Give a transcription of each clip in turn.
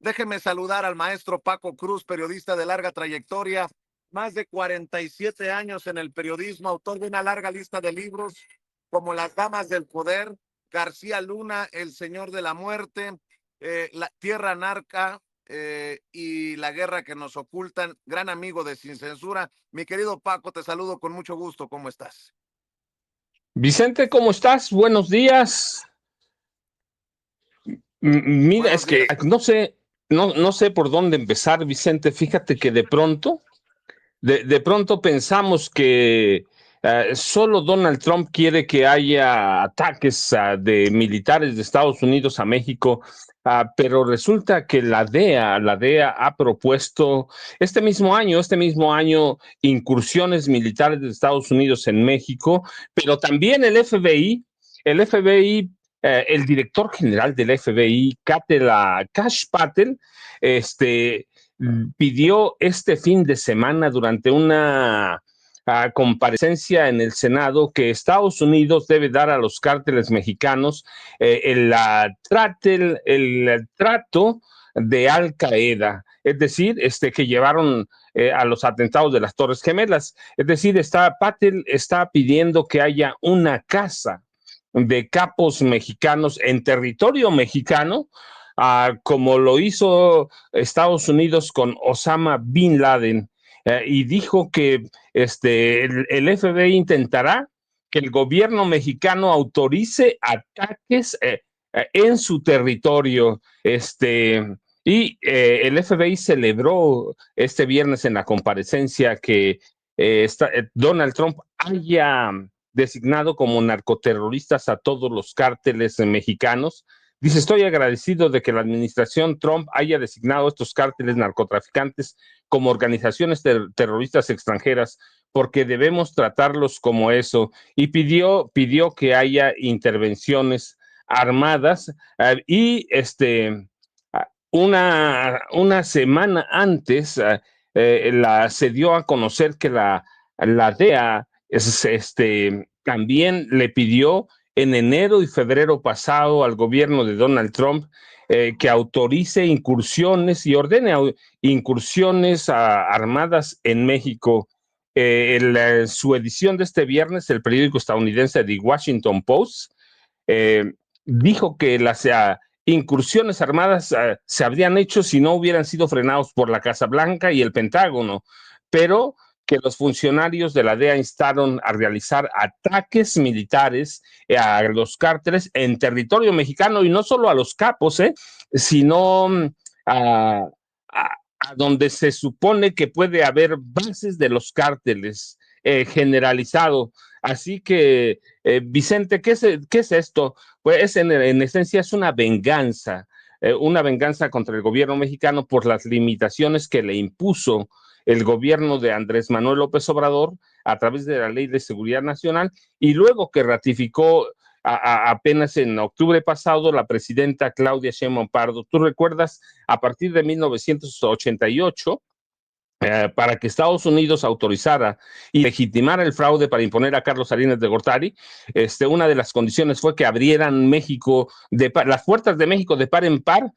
Déjeme saludar al maestro Paco Cruz, periodista de larga trayectoria, más de 47 años en el periodismo, autor de una larga lista de libros como Las Damas del Poder, García Luna, El Señor de la Muerte, La Tierra Narca y La Guerra que nos ocultan. Gran amigo de Sin Censura. Mi querido Paco, te saludo con mucho gusto. ¿Cómo estás? Vicente, ¿cómo estás? Buenos días. Mira, Buenos es que días. no sé por dónde empezar, Vicente. Fíjate que de pronto pensamos que solo Donald Trump quiere que haya ataques de militares de Estados Unidos a México, pero resulta que la DEA ha propuesto este mismo año, incursiones militares de Estados Unidos en México, pero también el director general del FBI, Kash Patel, este, pidió este fin de semana durante una comparecencia en el Senado que Estados Unidos debe dar a los cárteles mexicanos el trato de Al Qaeda, es decir, que llevaron a los atentados de las Torres Gemelas. Es decir, Patel está pidiendo que haya una casa de capos mexicanos en territorio mexicano, como lo hizo Estados Unidos con Osama Bin Laden, y dijo que el FBI intentará que el gobierno mexicano autorice ataques en su territorio. El FBI celebró este viernes en la comparecencia que Donald Trump haya designado como narcoterroristas a todos los cárteles mexicanos. Dice, estoy agradecido de que la administración Trump haya designado a estos cárteles narcotraficantes como organizaciones terroristas extranjeras, porque debemos tratarlos como eso. Y pidió que haya intervenciones armadas, una semana antes se dio a conocer que la DEA también le pidió en enero y febrero pasado al gobierno de Donald Trump que autorice incursiones y ordene incursiones armadas en México. Su edición de este viernes, el periódico estadounidense The Washington Post eh, dijo que las incursiones armadas se habrían hecho si no hubieran sido frenados por la Casa Blanca y el Pentágono, pero que los funcionarios de la DEA instaron a realizar ataques militares a los cárteles en territorio mexicano, y no solo a los capos, sino a donde se supone que puede haber bases de los cárteles generalizado. Así que, Vicente, ¿qué es esto? Pues en esencia es una venganza contra el gobierno mexicano por las limitaciones que le impuso el gobierno de Andrés Manuel López Obrador a través de la Ley de Seguridad Nacional, y luego que ratificó apenas en octubre pasado la presidenta Claudia Sheinbaum Pardo. ¿Tú recuerdas? A partir de 1988, para que Estados Unidos autorizara y legitimara el fraude para imponer a Carlos Salinas de Gortari, una de las condiciones fue que abrieran las puertas de México de par en par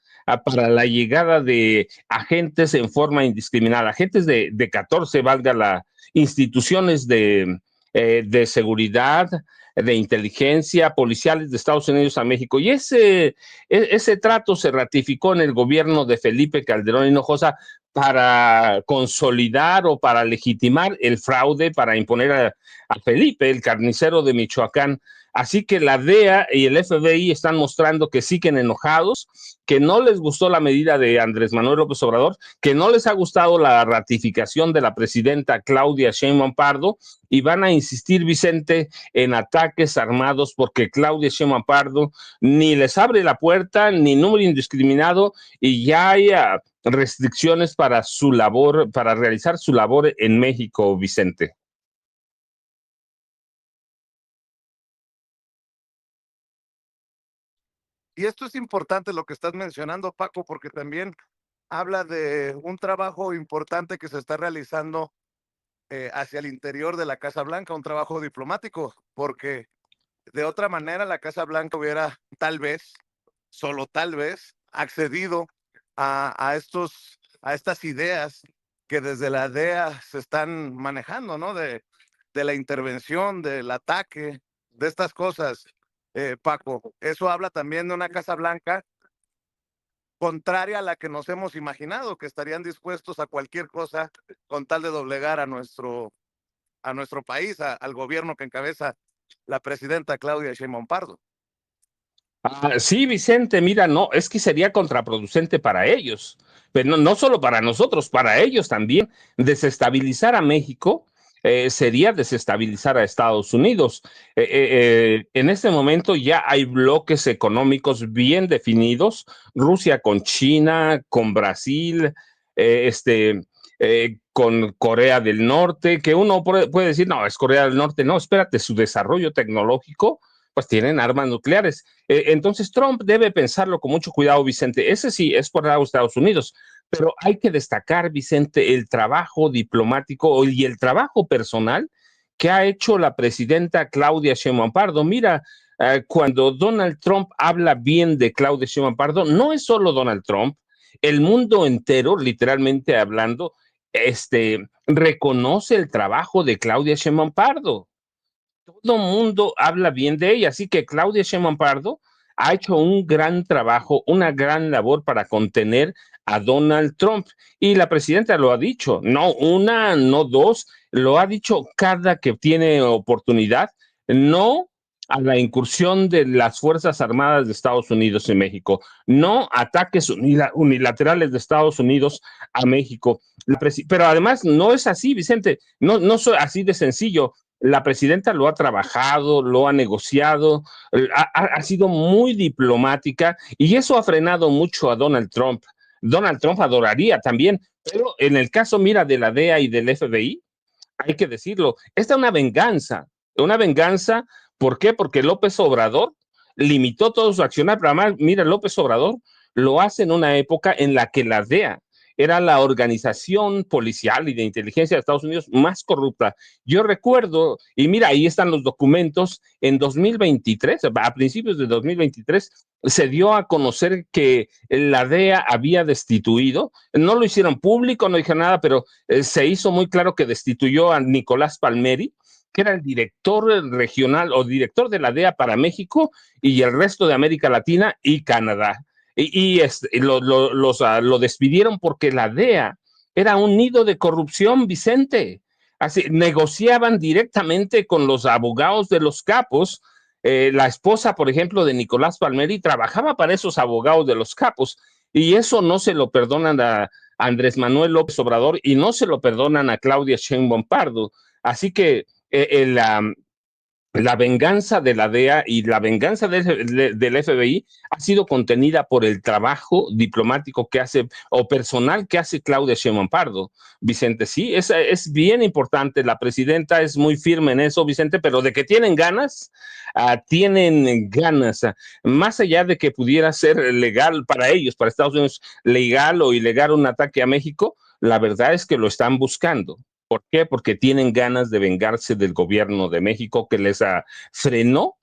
para la llegada de agentes en forma indiscriminada, agentes de 14, valga la, instituciones de seguridad, de inteligencia, policiales de Estados Unidos a México. Y ese trato se ratificó en el gobierno de Felipe Calderón Hinojosa para consolidar o para legitimar el fraude, para imponer a Felipe, el carnicero de Michoacán. Así que la DEA y el FBI están mostrando que siguen enojados, que no les gustó la medida de Andrés Manuel López Obrador, que no les ha gustado la ratificación de la presidenta Claudia Sheinbaum Pardo, y van a insistir, Vicente, en ataques armados, porque Claudia Sheinbaum Pardo ni les abre la puerta, ni número indiscriminado, y ya hay restricciones para su labor, para realizar su labor en México, Vicente. Y esto es importante lo que estás mencionando, Paco, porque también habla de un trabajo importante que se está realizando hacia el interior de la Casa Blanca, un trabajo diplomático, porque de otra manera la Casa Blanca hubiera tal vez, solo tal vez, accedido a estas ideas que desde la DEA se están manejando, ¿no? De la intervención, del ataque, de estas cosas, Paco. Eso habla también de una Casa Blanca contraria a la que nos hemos imaginado, que estarían dispuestos a cualquier cosa con tal de doblegar a nuestro país, al gobierno que encabeza la presidenta Claudia Sheinbaum Pardo. Sí, Vicente, mira, no, es que sería contraproducente para ellos, pero no, no solo para nosotros, para ellos también. Desestabilizar a México sería desestabilizar a Estados Unidos. En este momento ya hay bloques económicos bien definidos, Rusia con China, con Brasil, con Corea del Norte, que uno puede decir, no, es Corea del Norte, no, espérate, su desarrollo tecnológico pues tienen armas nucleares. Entonces Trump debe pensarlo con mucho cuidado, Vicente. Ese sí es por lado de Estados Unidos, pero hay que destacar, Vicente, el trabajo diplomático y el trabajo personal que ha hecho la presidenta Claudia Sheinbaum Pardo. Mira, cuando Donald Trump habla bien de Claudia Sheinbaum Pardo, no es solo Donald Trump, el mundo entero, literalmente hablando, reconoce el trabajo de Claudia Sheinbaum Pardo. Todo mundo habla bien de ella, así que Claudia Sheinbaum Pardo ha hecho un gran trabajo, una gran labor para contener a Donald Trump. Y la presidenta lo ha dicho, no una, no dos, lo ha dicho cada que tiene oportunidad, no a la incursión de las Fuerzas Armadas de Estados Unidos en México, no ataques unilaterales de Estados Unidos a México. Pero además no es así, Vicente, no, no es así de sencillo. La presidenta lo ha trabajado, lo ha negociado, ha sido muy diplomática y eso ha frenado mucho a Donald Trump. Donald Trump adoraría también, pero en el caso, mira, de la DEA y del FBI, hay que decirlo, esta es una venganza, ¿por qué? Porque López Obrador limitó todo su accionar, pero además, mira, López Obrador lo hace en una época en la que la DEA era la organización policial y de inteligencia de Estados Unidos más corrupta. Yo recuerdo, y mira, ahí están los documentos, en 2023, a principios de 2023, se dio a conocer que la DEA había destituido, no lo hicieron público, no dijeron nada, pero se hizo muy claro que destituyó a Nicolás Palmeri, que era el director regional o director de la DEA para México y el resto de América Latina y Canadá. Lo despidieron porque la DEA era un nido de corrupción, Vicente. Así, negociaban directamente con los abogados de los capos. La esposa, por ejemplo, de Nicolás Palmeri trabajaba para esos abogados de los capos y eso no se lo perdonan a Andrés Manuel López Obrador y no se lo perdonan a Claudia Sheinbaum Pardo. Así que la venganza de la DEA y la venganza del FBI ha sido contenida por el trabajo diplomático que hace o personal que hace Claudia Sheinbaum Pardo. Vicente, sí, es bien importante. La presidenta es muy firme en eso, Vicente, pero de que tienen ganas, tienen ganas. Más allá de que pudiera ser legal para ellos, para Estados Unidos, legal o ilegal un ataque a México, la verdad es que lo están buscando. ¿Por qué? Porque tienen ganas de vengarse del gobierno de México que les frenó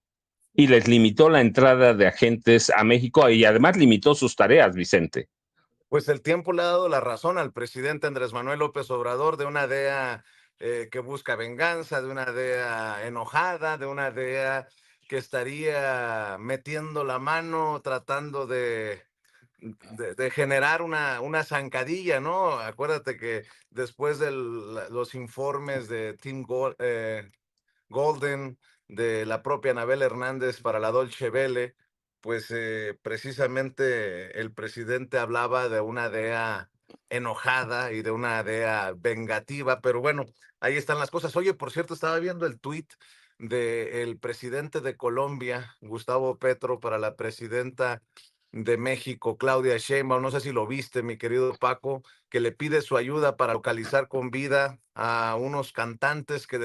y les limitó la entrada de agentes a México y además limitó sus tareas, Vicente. Pues el tiempo le ha dado la razón al presidente Andrés Manuel López Obrador de una DEA que busca venganza, de una DEA enojada, de una DEA que estaría metiendo la mano tratando de generar una zancadilla, ¿no? Acuérdate que después de los informes de Golden, de la propia Anabel Hernández para la Dolce Vele, pues precisamente el presidente hablaba de una DEA enojada y de una DEA vengativa, pero bueno, ahí están las cosas. Oye, por cierto, estaba viendo el tuit del presidente de Colombia, Gustavo Petro, para la presidenta de México, Claudia Sheinbaum, no sé si lo viste, mi querido Paco, que le pide su ayuda para localizar con vida a unos cantantes que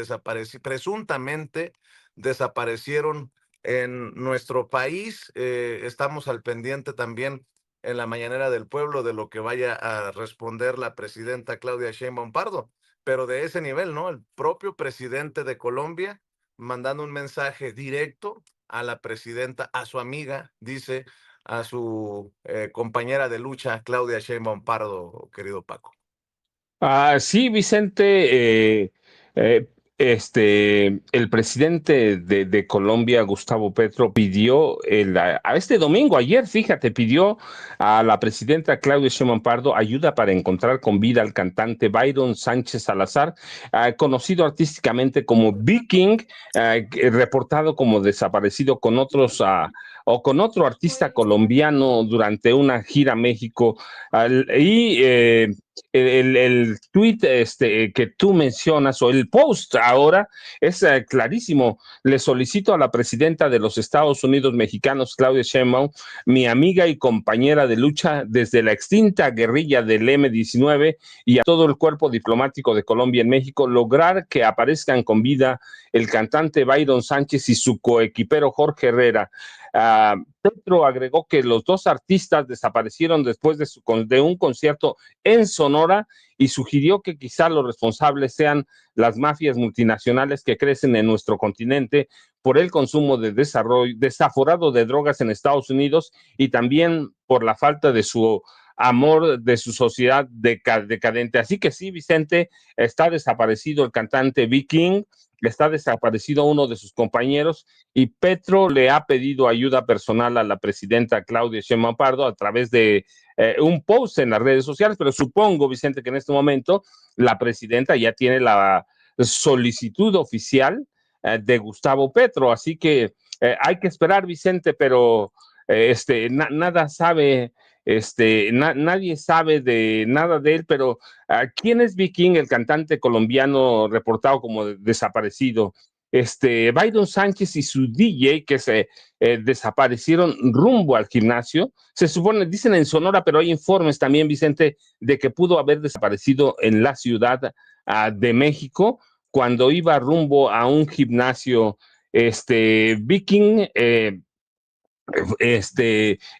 presuntamente desaparecieron en nuestro país. Estamos al pendiente también en la Mañanera del Pueblo de lo que vaya a responder la presidenta Claudia Sheinbaum Pardo, pero de ese nivel, ¿no? El propio presidente de Colombia mandando un mensaje directo a la presidenta, a su amiga, dice: a su compañera de lucha, Claudia Sheinbaum Pardo, querido Paco. Sí, Vicente, el presidente de Colombia, Gustavo Petro, pidió a este domingo, ayer, fíjate, pidió a la presidenta Claudia Sheinbaum Pardo ayuda para encontrar con vida al cantante Byron Sánchez Salazar, conocido artísticamente como Viking, reportado como desaparecido con otros o con otro artista colombiano durante una gira a México. El tweet que tú mencionas o el post ahora es clarísimo. Le solicito a la presidenta de los Estados Unidos mexicanos, Claudia Sheinbaum, mi amiga y compañera de lucha desde la extinta guerrilla del M-19 y a todo el cuerpo diplomático de Colombia en México, lograr que aparezcan con vida el cantante Byron Sánchez y su coequipero Jorge Herrera. Petro agregó que los dos artistas desaparecieron después de un concierto en Sonora y sugirió que quizá los responsables sean las mafias multinacionales que crecen en nuestro continente por el consumo de desarrollo desaforado de drogas en Estados Unidos y también por la falta de su amor de su sociedad decadente. Así que sí, Vicente, está desaparecido el cantante Viking, está desaparecido uno de sus compañeros y Petro le ha pedido ayuda personal a la presidenta Claudia Sheinbaum Pardo a través de un post en las redes sociales, pero supongo, Vicente, que en este momento la presidenta ya tiene la solicitud oficial de Gustavo Petro, así que hay que esperar, Vicente, pero nada sabe, nadie sabe de nada de él, pero ¿quién es Viking, el cantante colombiano reportado como desaparecido? Byron Sánchez y su DJ que se desaparecieron rumbo al gimnasio. Se supone, dicen en Sonora, pero hay informes también, Vicente, de que pudo haber desaparecido en la ciudad de México cuando iba rumbo a un gimnasio. Viking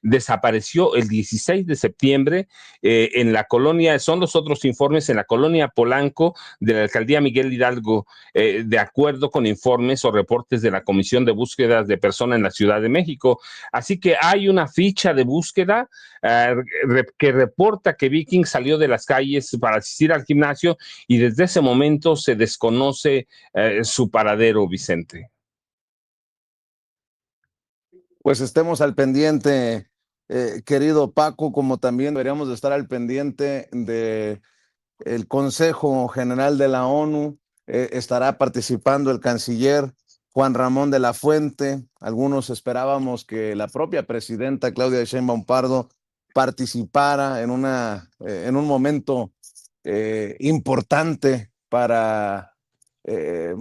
desapareció el 16 de septiembre en la colonia, son los otros informes, en la colonia Polanco de la alcaldía Miguel Hidalgo, de acuerdo con informes o reportes de la Comisión de Búsquedas de Personas en la Ciudad de México. Así que hay una ficha de búsqueda que reporta que Viking salió de las calles para asistir al gimnasio y desde ese momento se desconoce su paradero, Vicente. Pues estemos al pendiente, querido Paco, como también deberíamos de estar al pendiente de el Consejo General de la ONU. Estará participando el canciller Juan Ramón de la Fuente. Algunos esperábamos que la propia presidenta Claudia Sheinbaum Pardo participara en un momento importante eh,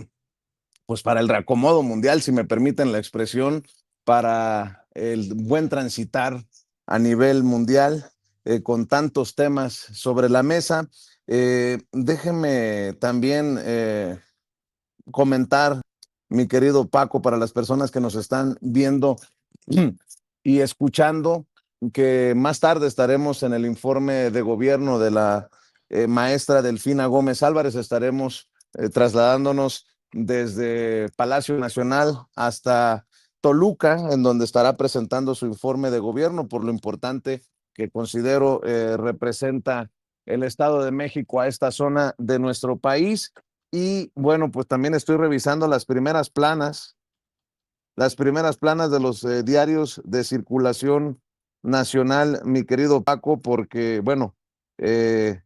pues para el reacomodo mundial, si me permiten la expresión, para el buen transitar a nivel mundial con tantos temas sobre la mesa. Déjeme también comentar, mi querido Paco, para las personas que nos están viendo y escuchando, que más tarde estaremos en el informe de gobierno de la maestra Delfina Gómez Álvarez. Estaremos trasladándonos desde Palacio Nacional hasta Toluca, en donde estará presentando su informe de gobierno por lo importante que considero representa el Estado de México a esta zona de nuestro país. Y bueno, pues también estoy revisando las primeras planas de los diarios de circulación nacional, mi querido Paco, porque bueno, eh,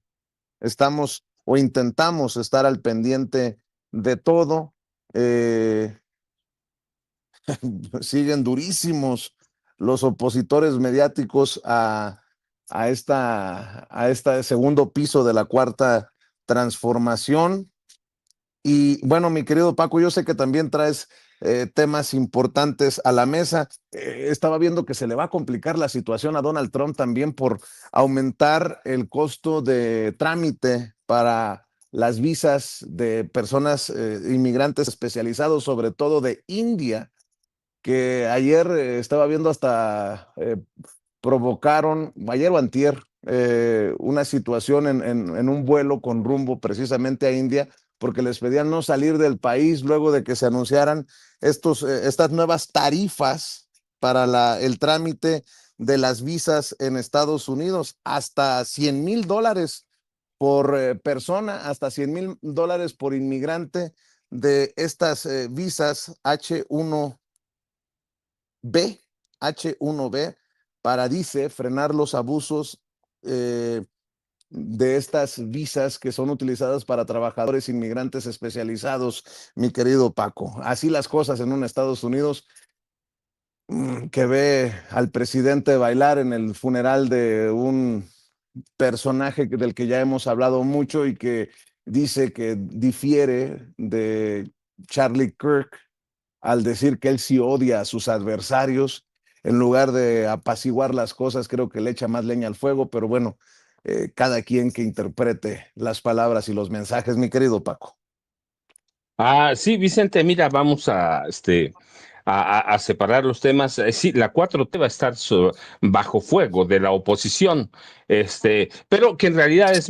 estamos o intentamos estar al pendiente de todo. Eh, Siguen durísimos los opositores mediáticos a este segundo piso de la cuarta transformación. Y bueno, mi querido Paco, yo sé que también traes temas importantes a la mesa. Estaba viendo que se le va a complicar la situación a Donald Trump también por aumentar el costo de trámite para las visas de personas inmigrantes especializados, sobre todo de India, que ayer estaba viendo hasta provocaron, ayer o antier, una situación en un vuelo con rumbo precisamente a India, porque les pedían no salir del país luego de que se anunciaran estas nuevas tarifas para el trámite de las visas en Estados Unidos, hasta $100,000 por persona, hasta $100,000 por inmigrante de estas visas H1B, para, dice, frenar los abusos de estas visas que son utilizadas para trabajadores inmigrantes especializados, mi querido Paco. Así las cosas en un Estados Unidos que ve al presidente bailar en el funeral de un personaje del que ya hemos hablado mucho y que dice que difiere de Charlie Kirk al decir que él sí odia a sus adversarios. En lugar de apaciguar las cosas, creo que le echa más leña al fuego, pero bueno, cada quien que interprete las palabras y los mensajes, mi querido Paco. Sí, Vicente, mira, vamos a separar los temas. Sí, la 4T va a estar bajo fuego de la oposición, pero que en realidad es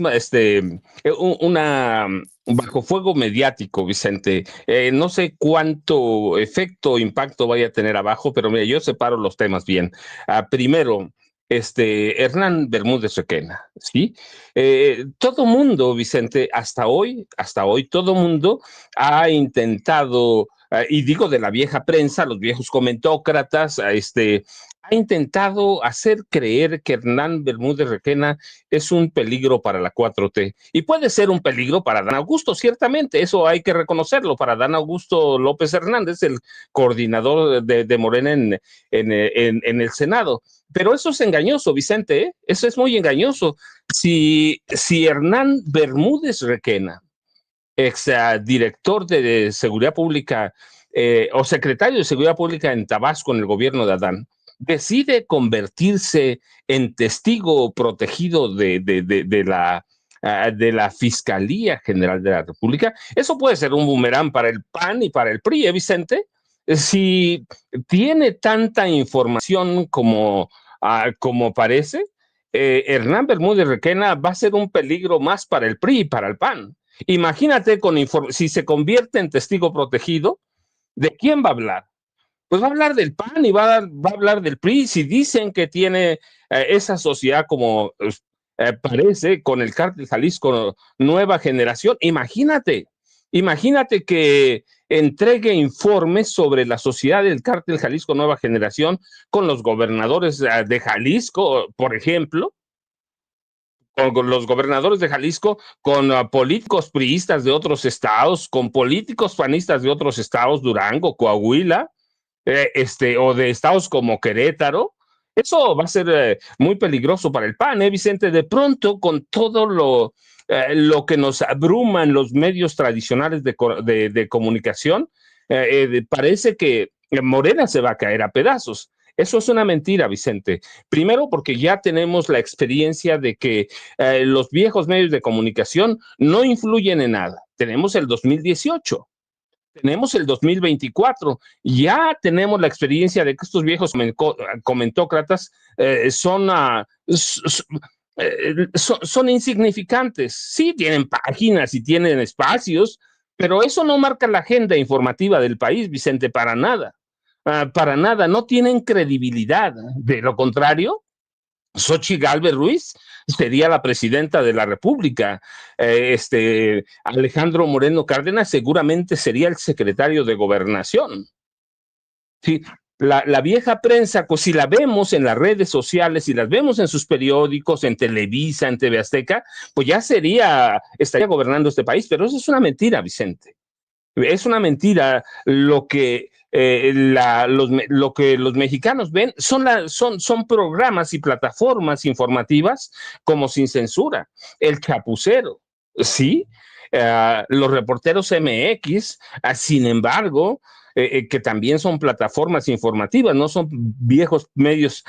bajo fuego mediático, Vicente. No sé cuánto efecto o impacto vaya a tener abajo, pero mira, yo separo los temas bien. Primero, Hernán Bermúdez Requena, ¿sí? Todo mundo, Vicente, hasta hoy, todo mundo ha intentado, y digo de la vieja prensa, los viejos comentócratas, ha intentado hacer creer que Hernán Bermúdez Requena es un peligro para la 4T. Y puede ser un peligro para Dan Augusto, ciertamente, eso hay que reconocerlo, para Dan Augusto López Hernández, el coordinador de Morena en el Senado. Pero eso es engañoso, Vicente, ¿eh? Eso es muy engañoso. Si Hernán Bermúdez Requena, ex director de Seguridad Pública o secretario de Seguridad Pública en Tabasco en el gobierno de Adán, decide convertirse en testigo protegido de la Fiscalía General de la República, eso puede ser un boomerang para el PAN y para el PRI, Vicente. Si tiene tanta información como parece, Hernán Bermúdez Requena va a ser un peligro más para el PRI y para el PAN. Imagínate si se convierte en testigo protegido, ¿de quién va a hablar? Pues va a hablar del PAN y va a hablar del PRI. Si dicen que tiene esa sociedad como parece con el Cártel Jalisco Nueva Generación, imagínate que entregue informes sobre la sociedad del Cártel Jalisco Nueva Generación con los gobernadores de Jalisco, por ejemplo, con los gobernadores de Jalisco, con políticos priistas de otros estados, con políticos panistas de otros estados, Durango, Coahuila, o de estados como Querétaro. Eso va a ser muy peligroso para el PAN, Vicente. De pronto, con todo lo que nos abruma en los medios tradicionales de comunicación, parece que Morena se va a caer a pedazos. Eso es una mentira, Vicente. Primero, porque ya tenemos la experiencia de que los viejos medios de comunicación no influyen en nada. Tenemos el 2018, tenemos el 2024, ya tenemos la experiencia de que estos viejos comentócratas son insignificantes. Sí, tienen páginas y tienen espacios, pero eso no marca la agenda informativa del país, Vicente, para nada. Para nada, no tienen credibilidad. De lo contrario, Xochitl Gálvez Ruiz sería la presidenta de la República. Alejandro Moreno Cárdenas seguramente sería el secretario de Gobernación. Sí, la vieja prensa, pues si la vemos en las redes sociales, si las vemos en sus periódicos, en Televisa, en TV Azteca, pues ya estaría gobernando este país, pero eso es una mentira, Vicente. Es una mentira. Lo que los mexicanos ven son programas y plataformas informativas como Sin Censura, El Chapucero, ¿sí? Los Reporteros MX, sin embargo, que también son plataformas informativas, no son viejos medios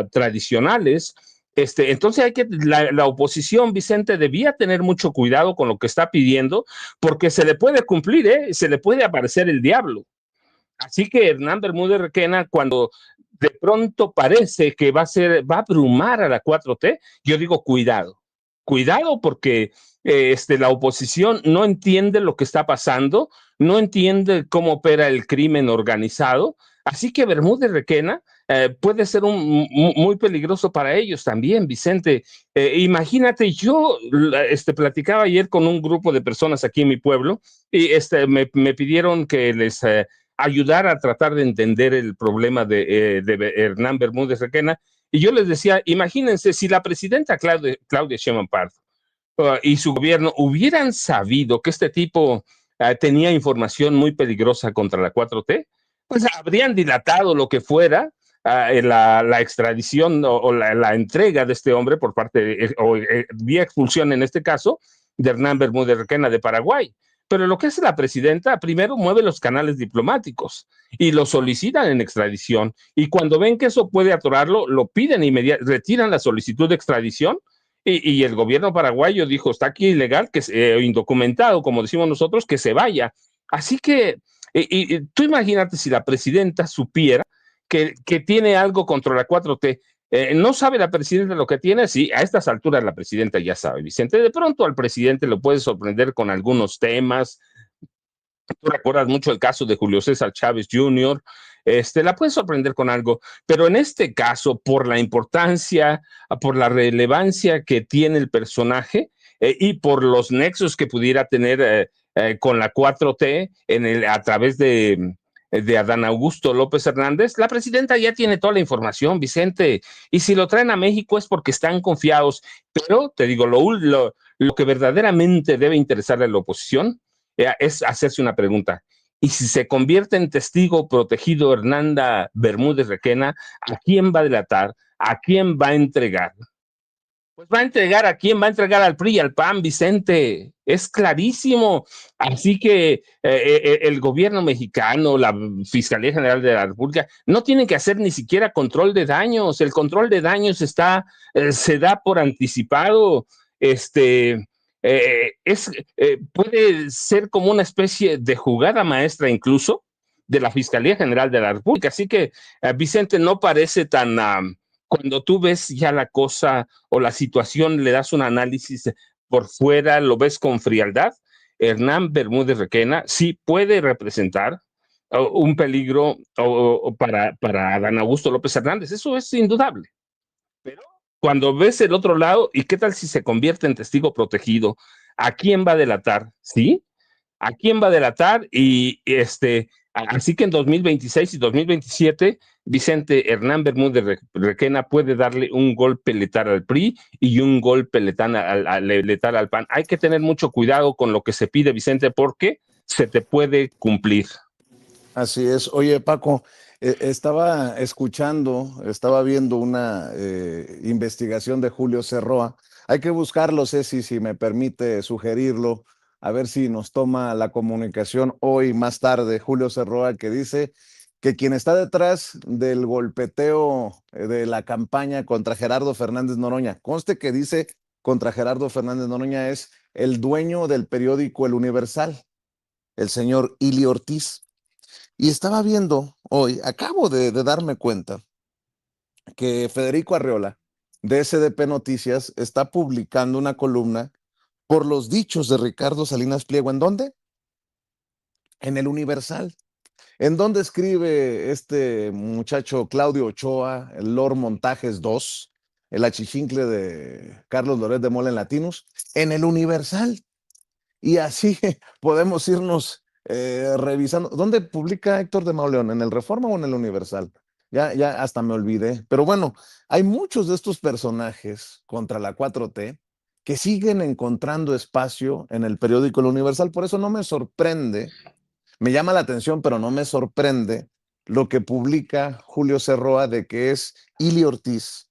tradicionales. Entonces la oposición, Vicente, debía tener mucho cuidado con lo que está pidiendo, porque se le puede cumplir, se le puede aparecer el diablo. Así que Hernán Bermúdez Requena, cuando de pronto parece que va a abrumar a la 4T, yo digo cuidado porque la oposición no entiende lo que está pasando, no entiende cómo opera el crimen organizado. Así que Bermúdez Requena puede ser muy peligroso para ellos también, Vicente. Imagínate, yo platicaba ayer con un grupo de personas aquí en mi pueblo y me pidieron que les ayudara a tratar de entender el problema de Hernán Bermúdez Requena, y yo les decía, imagínense si la presidenta Claudia Sheinbaum Pardo y su gobierno hubieran sabido que este tipo tenía información muy peligrosa contra la 4T, pues habrían dilatado lo que fuera la extradición o la entrega de este hombre por parte, o vía expulsión en este caso, de Hernán Bermúdez Requena de Paraguay. Pero lo que hace la presidenta, primero mueve los canales diplomáticos y lo solicitan en extradición. Y cuando ven que eso puede atorarlo, lo piden inmediatamente, retiran la solicitud de extradición. Y el gobierno paraguayo dijo, está aquí ilegal, que indocumentado, como decimos nosotros, que se vaya. Así que tú imagínate si la presidenta supiera que tiene algo contra la 4T. ¿No sabe la presidenta lo que tiene? Sí, a estas alturas la presidenta ya sabe, Vicente. De pronto al presidente lo puede sorprender con algunos temas. Tú recuerdas mucho el caso de Julio César Chávez Jr., la puede sorprender con algo, pero en este caso, por la importancia, por la relevancia que tiene el personaje y por los nexos que pudiera tener con la 4T a través de Adán Augusto López Hernández, la presidenta ya tiene toda la información, Vicente, y si lo traen a México es porque están confiados, pero te digo, lo que verdaderamente debe interesarle a la oposición es hacerse una pregunta. Y si se convierte en testigo protegido Hernanda Bermúdez Requena, ¿a quién va a delatar? ¿A quién va a entregar? Pues va a entregar a quién, va a entregar al PRI y al PAN, Vicente. Es clarísimo. Así que el gobierno mexicano, la Fiscalía General de la República, no tienen que hacer ni siquiera control de daños. El control de daños se da por anticipado. Puede ser como una especie de jugada maestra incluso de la Fiscalía General de la República. Así que, Vicente, no parece tan... cuando tú ves ya la cosa o la situación, le das un análisis por fuera, lo ves con frialdad, Hernán Bermúdez Requena sí puede representar un peligro para Adán Augusto López Hernández. Eso es indudable. Pero cuando ves el otro lado, ¿y qué tal si se convierte en testigo protegido? ¿A quién va a delatar? ¿Sí? ¿A quién va a delatar? Así que en 2026 y 2027, Vicente Hernán Bermúdez Requena puede darle un golpe letal al PRI y un golpe letal al PAN. Hay que tener mucho cuidado con lo que se pide, Vicente, porque se te puede cumplir. Así es. Oye, Paco, estaba viendo una investigación de Julio Cerroa. Hay que buscarlo, Ceci, si me permite sugerirlo, a ver si nos toma la comunicación hoy más tarde. Julio Cerroa, que dice que quien está detrás del golpeteo de la campaña contra Gerardo Fernández Noroña, conste que dice contra Gerardo Fernández Noroña, es el dueño del periódico El Universal, el señor Ili Ortiz. Y estaba viendo hoy, acabo de darme cuenta que Federico Arreola de SDP Noticias está publicando una columna por los dichos de Ricardo Salinas Pliego. ¿En dónde? En El Universal. ¿En dónde escribe este muchacho Claudio Ochoa, el Lord Montajes II, el achichincle de Carlos Loret de Mola en Latinos? En El Universal. Y así podemos irnos revisando. ¿Dónde publica Héctor de Mauleón? ¿En el Reforma o en el Universal? Ya hasta me olvidé. Pero bueno, hay muchos de estos personajes contra la 4T que siguen encontrando espacio en el periódico El Universal. Por eso no me sorprende, me llama la atención, pero no me sorprende lo que publica Julio Cerroa de que es Ili Ortiz,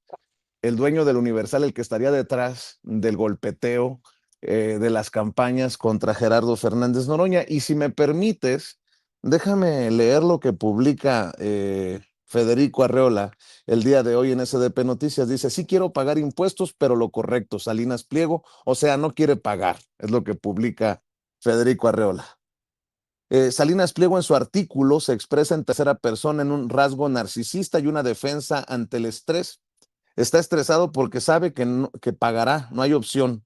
el dueño del Universal, el que estaría detrás del golpeteo de las campañas contra Gerardo Fernández Noroña. Y si me permites, déjame leer lo que publica Federico Arreola el día de hoy en SDP Noticias. Dice, sí quiero pagar impuestos, pero lo correcto, Salinas Pliego, o sea, no quiere pagar, es lo que publica Federico Arreola. Salinas Pliego en su artículo se expresa en tercera persona en un rasgo narcisista y una defensa ante el estrés. Está estresado porque sabe que pagará, no hay opción.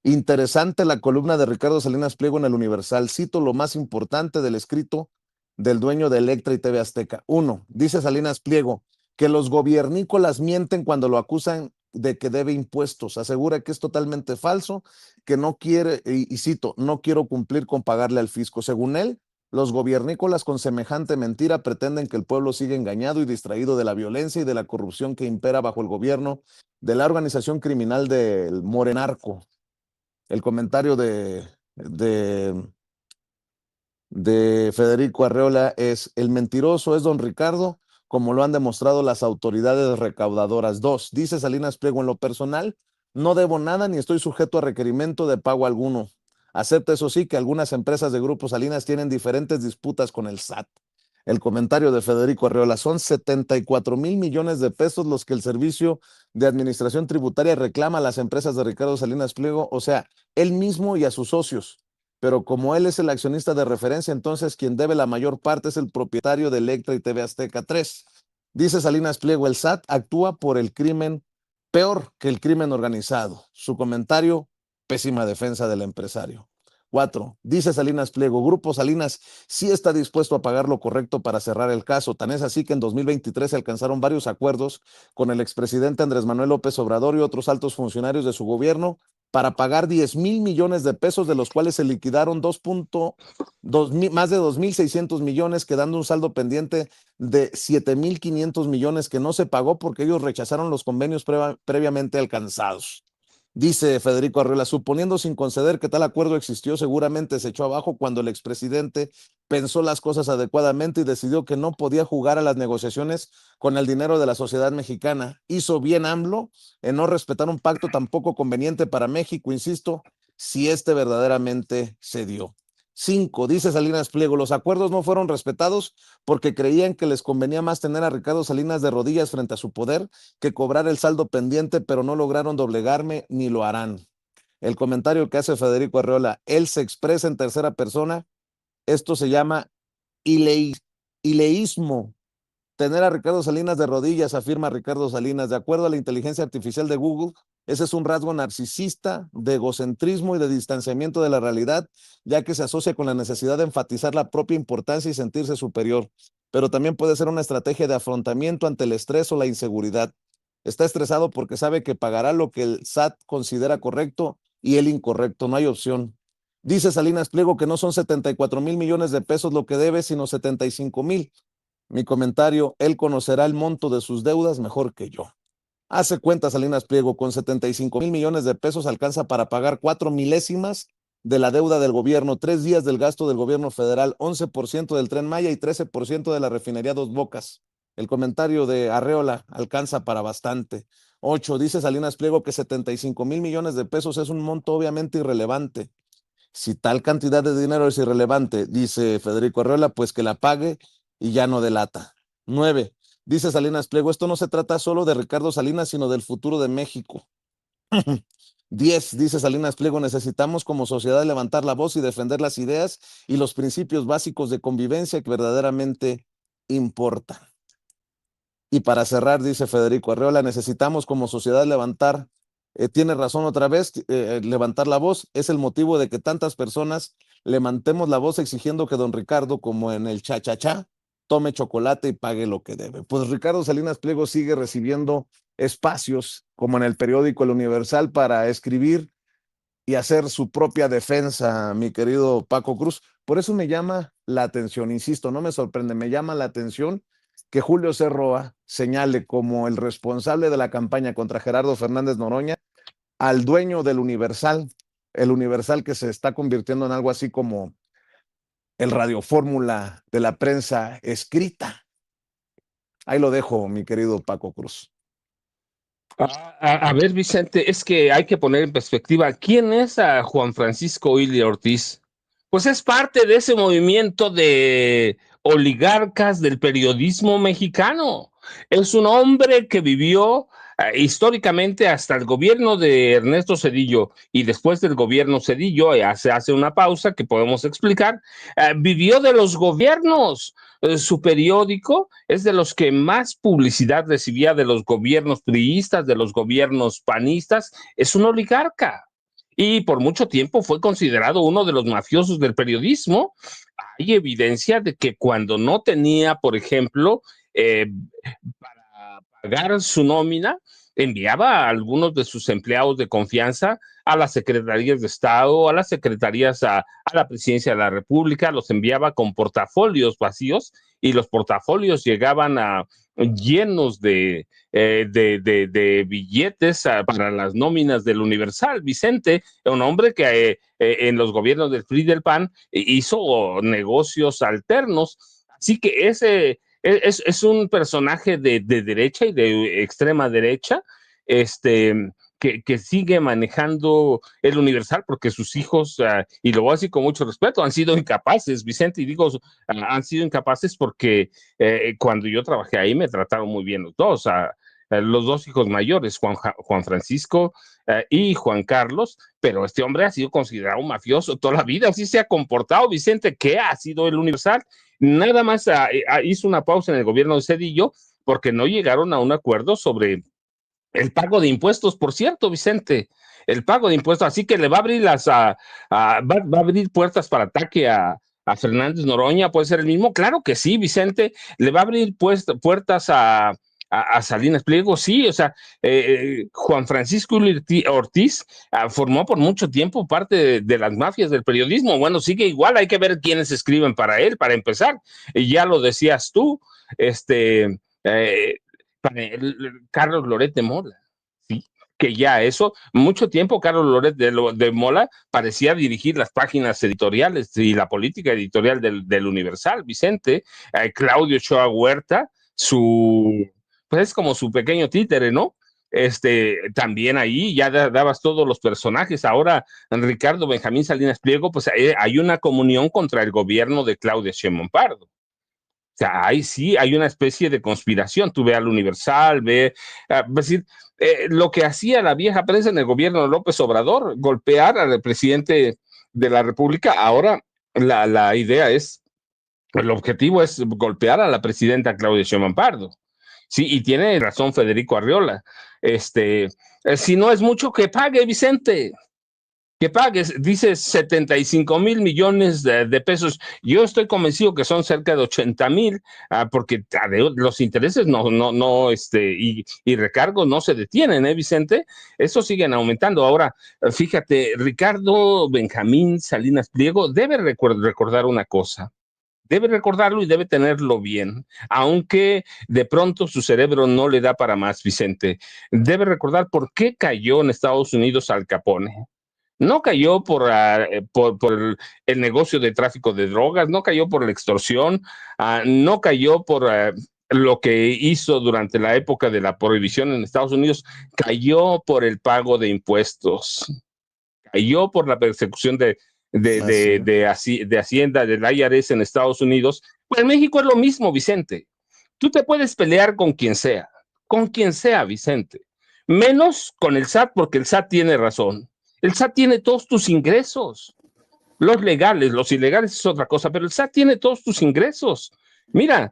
Interesante la columna de Ricardo Salinas Pliego en El Universal. Cito lo más importante del escrito del dueño de Electra y TV Azteca. 1. Dice Salinas Pliego, que los gobiernícolas mienten cuando lo acusan de que debe impuestos. Asegura que es totalmente falso, que no quiere, y cito, no quiero cumplir con pagarle al fisco. Según él, los gobiernícolas con semejante mentira pretenden que el pueblo siga engañado y distraído de la violencia y de la corrupción que impera bajo el gobierno de la organización criminal del Morenarco. El comentario de Federico Arreola es: el mentiroso es don Ricardo, como lo han demostrado las autoridades recaudadoras. 2, dice Salinas Pliego: en lo personal, no debo nada ni estoy sujeto a requerimiento de pago alguno. Acepta, eso sí, que algunas empresas de Grupo Salinas tienen diferentes disputas con el SAT. El comentario de Federico Arreola: son 74,000 millones de pesos los que el Servicio de Administración Tributaria reclama a las empresas de Ricardo Salinas Pliego, o sea, él mismo y a sus socios. Pero como él es el accionista de referencia, entonces quien debe la mayor parte es el propietario de Electra y TV Azteca 3. Dice Salinas Pliego: el SAT actúa por el crimen peor que el crimen organizado. Su comentario: pésima defensa del empresario. 4, dice Salinas Pliego: Grupo Salinas sí está dispuesto a pagar lo correcto para cerrar el caso. Tan es así que en 2023 se alcanzaron varios acuerdos con el expresidente Andrés Manuel López Obrador y otros altos funcionarios de su gobierno para pagar 10,000 millones de pesos, de los cuales se liquidaron más de 2,600 millones, quedando un saldo pendiente de 7,500 millones que no se pagó porque ellos rechazaron los convenios previamente alcanzados. Dice Federico Arreola: suponiendo sin conceder que tal acuerdo existió, seguramente se echó abajo cuando el expresidente pensó las cosas adecuadamente y decidió que no podía jugar a las negociaciones con el dinero de la sociedad mexicana. Hizo bien AMLO en no respetar un pacto tan poco conveniente para México, insisto, si este verdaderamente se dio. 5, dice Salinas Pliego: los acuerdos no fueron respetados porque creían que les convenía más tener a Ricardo Salinas de rodillas frente a su poder que cobrar el saldo pendiente, pero no lograron doblegarme ni lo harán. El comentario que hace Federico Arreola: él se expresa en tercera persona, esto se llama ileísmo. Tener a Ricardo Salinas de rodillas, afirma Ricardo Salinas, de acuerdo a la inteligencia artificial de Google, ese es un rasgo narcisista, de egocentrismo y de distanciamiento de la realidad, ya que se asocia con la necesidad de enfatizar la propia importancia y sentirse superior, pero también puede ser una estrategia de afrontamiento ante el estrés o la inseguridad. Está estresado porque sabe que pagará lo que el SAT considera correcto y él incorrecto, no hay opción. Dice Salinas Pliego que no son 74,000 millones de pesos lo que debe, sino 75,000. Mi comentario: él conocerá el monto de sus deudas mejor que yo. Hace cuenta Salinas Pliego: con 75,000 millones de pesos alcanza para pagar 4 milésimas de la deuda del gobierno, 3 días del gasto del gobierno federal, 11% del Tren Maya y 13% de la refinería Dos Bocas. El comentario de Arreola: alcanza para bastante. 8, dice Salinas Pliego que 75,000 millones de pesos es un monto obviamente irrelevante. Si tal cantidad de dinero es irrelevante, dice Federico Arreola, pues que la pague y ya no delata. 9, dice Salinas Pliego: esto no se trata solo de Ricardo Salinas, sino del futuro de México. 10, dice Salinas Pliego: necesitamos como sociedad levantar la voz y defender las ideas y los principios básicos de convivencia que verdaderamente importan. Y para cerrar, dice Federico Arreola: necesitamos como sociedad levantar, tiene razón otra vez, levantar la voz. Es el motivo de que tantas personas levantemos la voz exigiendo que don Ricardo, como en el cha-cha-cha, tome chocolate y pague lo que debe. Pues Ricardo Salinas Pliego sigue recibiendo espacios, como en el periódico El Universal, para escribir y hacer su propia defensa, mi querido Paco Cruz. Por eso me llama la atención, insisto, no me sorprende, me llama la atención que Julio C. Roa señale como el responsable de la campaña contra Gerardo Fernández Noroña al dueño del Universal, el Universal que se está convirtiendo en algo así como el radiofórmula de la prensa escrita. Ahí lo dejo, mi querido Paco Cruz. A ver, Vicente, es que hay que poner en perspectiva quién es a Juan Francisco Ili Ortiz. Pues es parte de ese movimiento de oligarcas del periodismo mexicano. Es un hombre que vivió históricamente hasta el gobierno de Ernesto Zedillo y después del gobierno Zedillo, se hace una pausa que podemos explicar, vivió de los gobiernos. Su periódico es de los que más publicidad recibía de los gobiernos priistas, de los gobiernos panistas. Es un oligarca y por mucho tiempo fue considerado uno de los mafiosos del periodismo. Hay evidencia de que cuando no tenía, por ejemplo, para pagar su nómina, enviaba a algunos de sus empleados de confianza a las secretarías de Estado, a las secretarías, a la presidencia de la República, los enviaba con portafolios vacíos y los portafolios llegaban llenos de billetes para las nóminas del Universal. Vicente, un hombre que en los gobiernos del PRI y del PAN hizo negocios alternos. Así que ese es un personaje de derecha y de extrema derecha, que sigue manejando el Universal porque sus hijos, y lo voy a decir con mucho respeto, han sido incapaces, Vicente, y digo, han sido incapaces porque cuando yo trabajé ahí me trataron muy bien los dos hijos mayores, Juan Francisco y Juan Carlos, pero este hombre ha sido considerado un mafioso toda la vida, así se ha comportado, Vicente. ¿Qué ha sido el Universal? Nada más hizo una pausa en el gobierno de Zedillo porque no llegaron a un acuerdo sobre el pago de impuestos, por cierto, Vicente, el pago de impuestos, así que le va a abrir va a abrir puertas para ataque a Fernández Noroña, puede ser el mismo, claro que sí, Vicente, le va a abrir puertas a Salinas Pliego, sí, o sea, Juan Francisco Ortiz formó por mucho tiempo parte de las mafias del periodismo. Bueno, sigue igual, hay que ver quiénes escriben para él, para empezar, y ya lo decías tú, Carlos Loret de Mola, ¿sí? Que ya mucho tiempo Carlos Loret de Mola parecía dirigir las páginas editoriales y la política editorial del Universal, Vicente. Claudio Ochoa Huerta, pues es como su pequeño títere, ¿no? También ahí ya dabas todos los personajes. Ahora Ricardo Benjamín Salinas Pliego, pues hay una comunión contra el gobierno de Claudia Sheinbaum Pardo. O sea, ahí sí hay una especie de conspiración. Tú ve al Universal, es decir, lo que hacía la vieja prensa en el gobierno de López Obrador, golpear al presidente de la República. Ahora la idea el objetivo es golpear a la presidenta Claudia Sheinbaum Pardo. Sí, y tiene razón Federico Arriola. Si no es mucho, que pague, Vicente. Que pagues, dice 75 mil millones de pesos. Yo estoy convencido que son cerca de 80 mil, porque los intereses y recargos no se detienen, Vicente. Eso siguen aumentando. Ahora, fíjate, Ricardo Benjamín Salinas Pliego debe recordar una cosa. Debe recordarlo y debe tenerlo bien, aunque de pronto su cerebro no le da para más, Vicente. Debe recordar por qué cayó en Estados Unidos Al Capone. No cayó por el negocio de tráfico de drogas, no cayó por la extorsión, no cayó por lo que hizo durante la época de la prohibición en Estados Unidos, cayó por el pago de impuestos, cayó por la persecución de Hacienda, del IRS en Estados Unidos. Pues en México es lo mismo, Vicente. Tú te puedes pelear con quien sea, Vicente, menos con el SAT, porque el SAT tiene razón. El SAT tiene todos tus ingresos, los legales, los ilegales es otra cosa, pero el SAT tiene todos tus ingresos. Mira,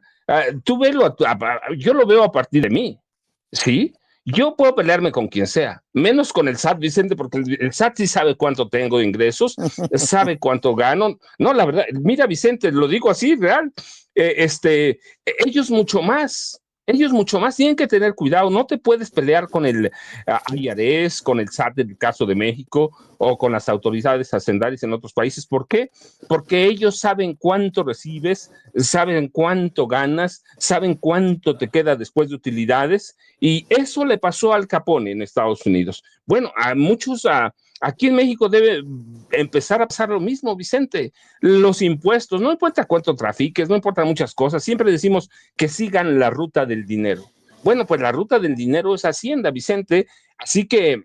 tú velo, yo lo veo a partir de mí, ¿sí? Yo puedo pelearme con quien sea, menos con el SAT, Vicente, porque el SAT sí sabe cuánto tengo de ingresos, sabe cuánto gano. No, la verdad, mira, Vicente, lo digo así, real, ellos mucho más. Tienen que tener cuidado. No te puedes pelear con el IRS, con el SAT en el caso de México o con las autoridades hacendarias en otros países. ¿Por qué? Porque ellos saben cuánto recibes, saben cuánto ganas, saben cuánto te queda después de utilidades, y eso le pasó a Al Capone en Estados Unidos. Bueno, a muchos aquí en México debe empezar a pasar lo mismo, Vicente. Los impuestos, no importa cuánto trafiques, no importa muchas cosas, siempre decimos que sigan la ruta del dinero. Bueno, pues la ruta del dinero es Hacienda, Vicente, así que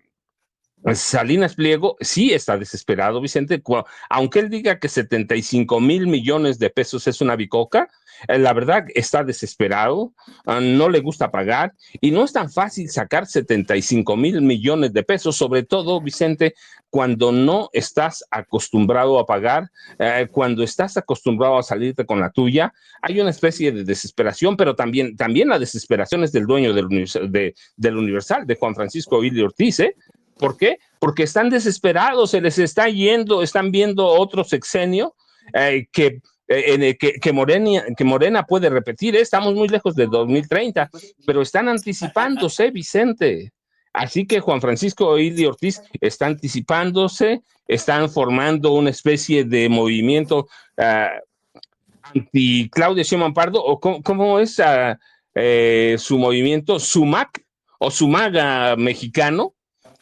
Salinas Pliego sí está desesperado, Vicente, aunque él diga que 75 mil millones de pesos es una bicoca, la verdad está desesperado, no le gusta pagar y no es tan fácil sacar 75 mil millones de pesos, sobre todo, Vicente, cuando no estás acostumbrado a pagar, cuando estás acostumbrado a salirte con la tuya. Hay una especie de desesperación, pero también la desesperación es del dueño del Universal, de Juan Francisco Ovilio Ortiz, ¿Por qué? Porque están desesperados, se les está yendo, están viendo otro sexenio que que Morena puede repetir. Estamos muy lejos de 2030, pero están anticipándose, Vicente. Así que Juan Francisco Ili Ortiz está anticipándose, están formando una especie de movimiento anti Claudia Sheinbaum Pardo, o cómo es su movimiento, SUMAC o SUMAGA mexicano.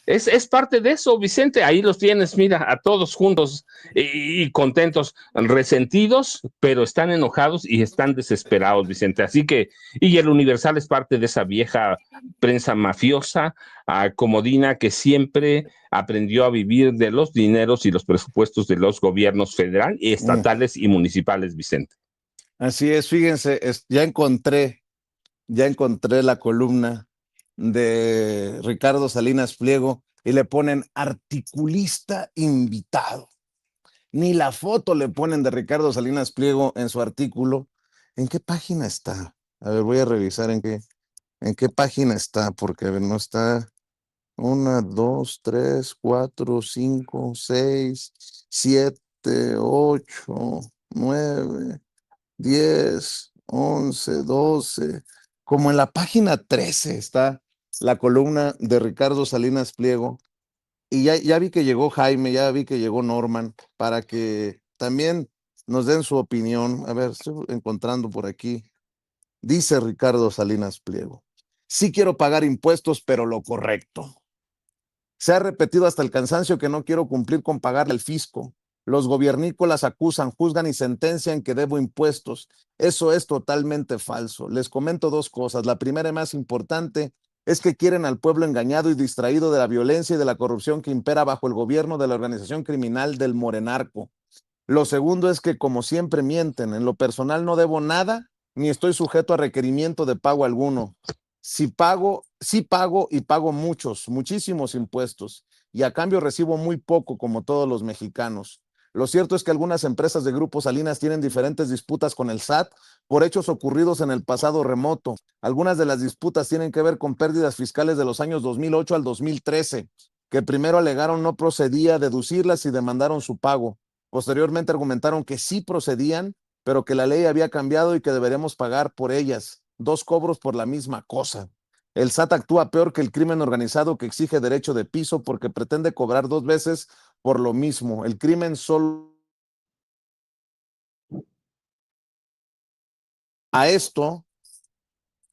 Es parte de eso, Vicente. Ahí los tienes, mira, a todos juntos y contentos, resentidos, pero están enojados y están desesperados, Vicente. Así que, y el Universal es parte de esa vieja prensa mafiosa, comodina, que siempre aprendió a vivir de los dineros y los presupuestos de los gobiernos federal, estatales y municipales, Vicente. Así es, fíjense, ya encontré la columna de Ricardo Salinas Pliego y le ponen articulista invitado. Ni la foto le ponen de Ricardo Salinas Pliego en su artículo. ¿En qué página está? A ver, voy a revisar en qué página está, porque a ver, no está 1, 2, 3, 4, 5, 6, 7, 8, 9, 10, 11, 12. Como en la página 13 está la columna de Ricardo Salinas Pliego. Y ya vi que llegó Jaime, ya vi que llegó Norman, para que también nos den su opinión. A ver, estoy encontrando por aquí. Dice Ricardo Salinas Pliego: sí quiero pagar impuestos, pero lo correcto. Se ha repetido hasta el cansancio que no quiero cumplir con pagarle al fisco. Los gobiernícolas acusan, juzgan y sentencian que debo impuestos. Eso es totalmente falso. Les comento dos cosas. La primera y más importante es que quieren al pueblo engañado y distraído de la violencia y de la corrupción que impera bajo el gobierno de la organización criminal del Morenarco. Lo segundo es que, como siempre, mienten. En lo personal no debo nada, ni estoy sujeto a requerimiento de pago alguno. Sí pago y pago muchísimos impuestos, y a cambio recibo muy poco, como todos los mexicanos. Lo cierto es que algunas empresas de Grupo Salinas tienen diferentes disputas con el SAT por hechos ocurridos en el pasado remoto. Algunas de las disputas tienen que ver con pérdidas fiscales de los años 2008 al 2013, que primero alegaron no procedía deducirlas y demandaron su pago. Posteriormente argumentaron que sí procedían, pero que la ley había cambiado y que deberemos pagar por ellas. Dos cobros por la misma cosa. El SAT actúa peor que el crimen organizado, que exige derecho de piso porque pretende cobrar dos veces por lo mismo. El crimen solo... A esto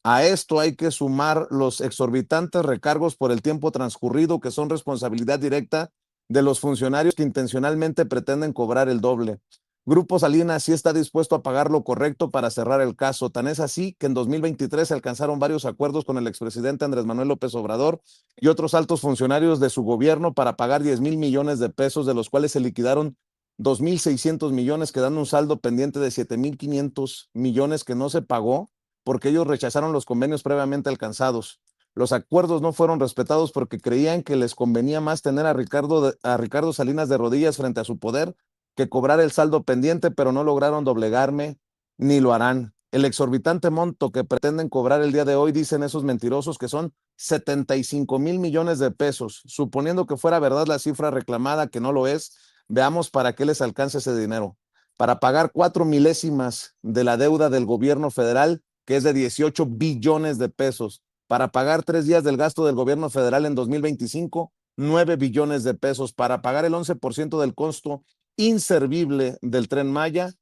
hay que sumar los exorbitantes recargos por el tiempo transcurrido, que son responsabilidad directa de los funcionarios que intencionalmente pretenden cobrar el doble. Grupo Salinas sí está dispuesto a pagar lo correcto para cerrar el caso. Tan es así que en 2023 se alcanzaron varios acuerdos con el expresidente Andrés Manuel López Obrador y otros altos funcionarios de su gobierno para pagar 10,000 millones de pesos, de los cuales se liquidaron 2,600 millones, quedando un saldo pendiente de 7,500 millones que no se pagó porque ellos rechazaron los convenios previamente alcanzados. Los acuerdos no fueron respetados porque creían que les convenía más tener a Ricardo Salinas de rodillas frente a su poder que cobrar el saldo pendiente, pero no lograron doblegarme ni lo harán. El exorbitante monto que pretenden cobrar el día de hoy, dicen esos mentirosos, que son 75,000 millones de pesos. Suponiendo que fuera verdad la cifra reclamada, que no lo es, veamos para qué les alcanza ese dinero. Para pagar 4 milésimas de la deuda del gobierno federal, que es de 18 billones de pesos. Para pagar 3 días del gasto del gobierno federal en 2025, 9 billones de pesos. Para pagar el 11% del costo inservible del Tren Maya,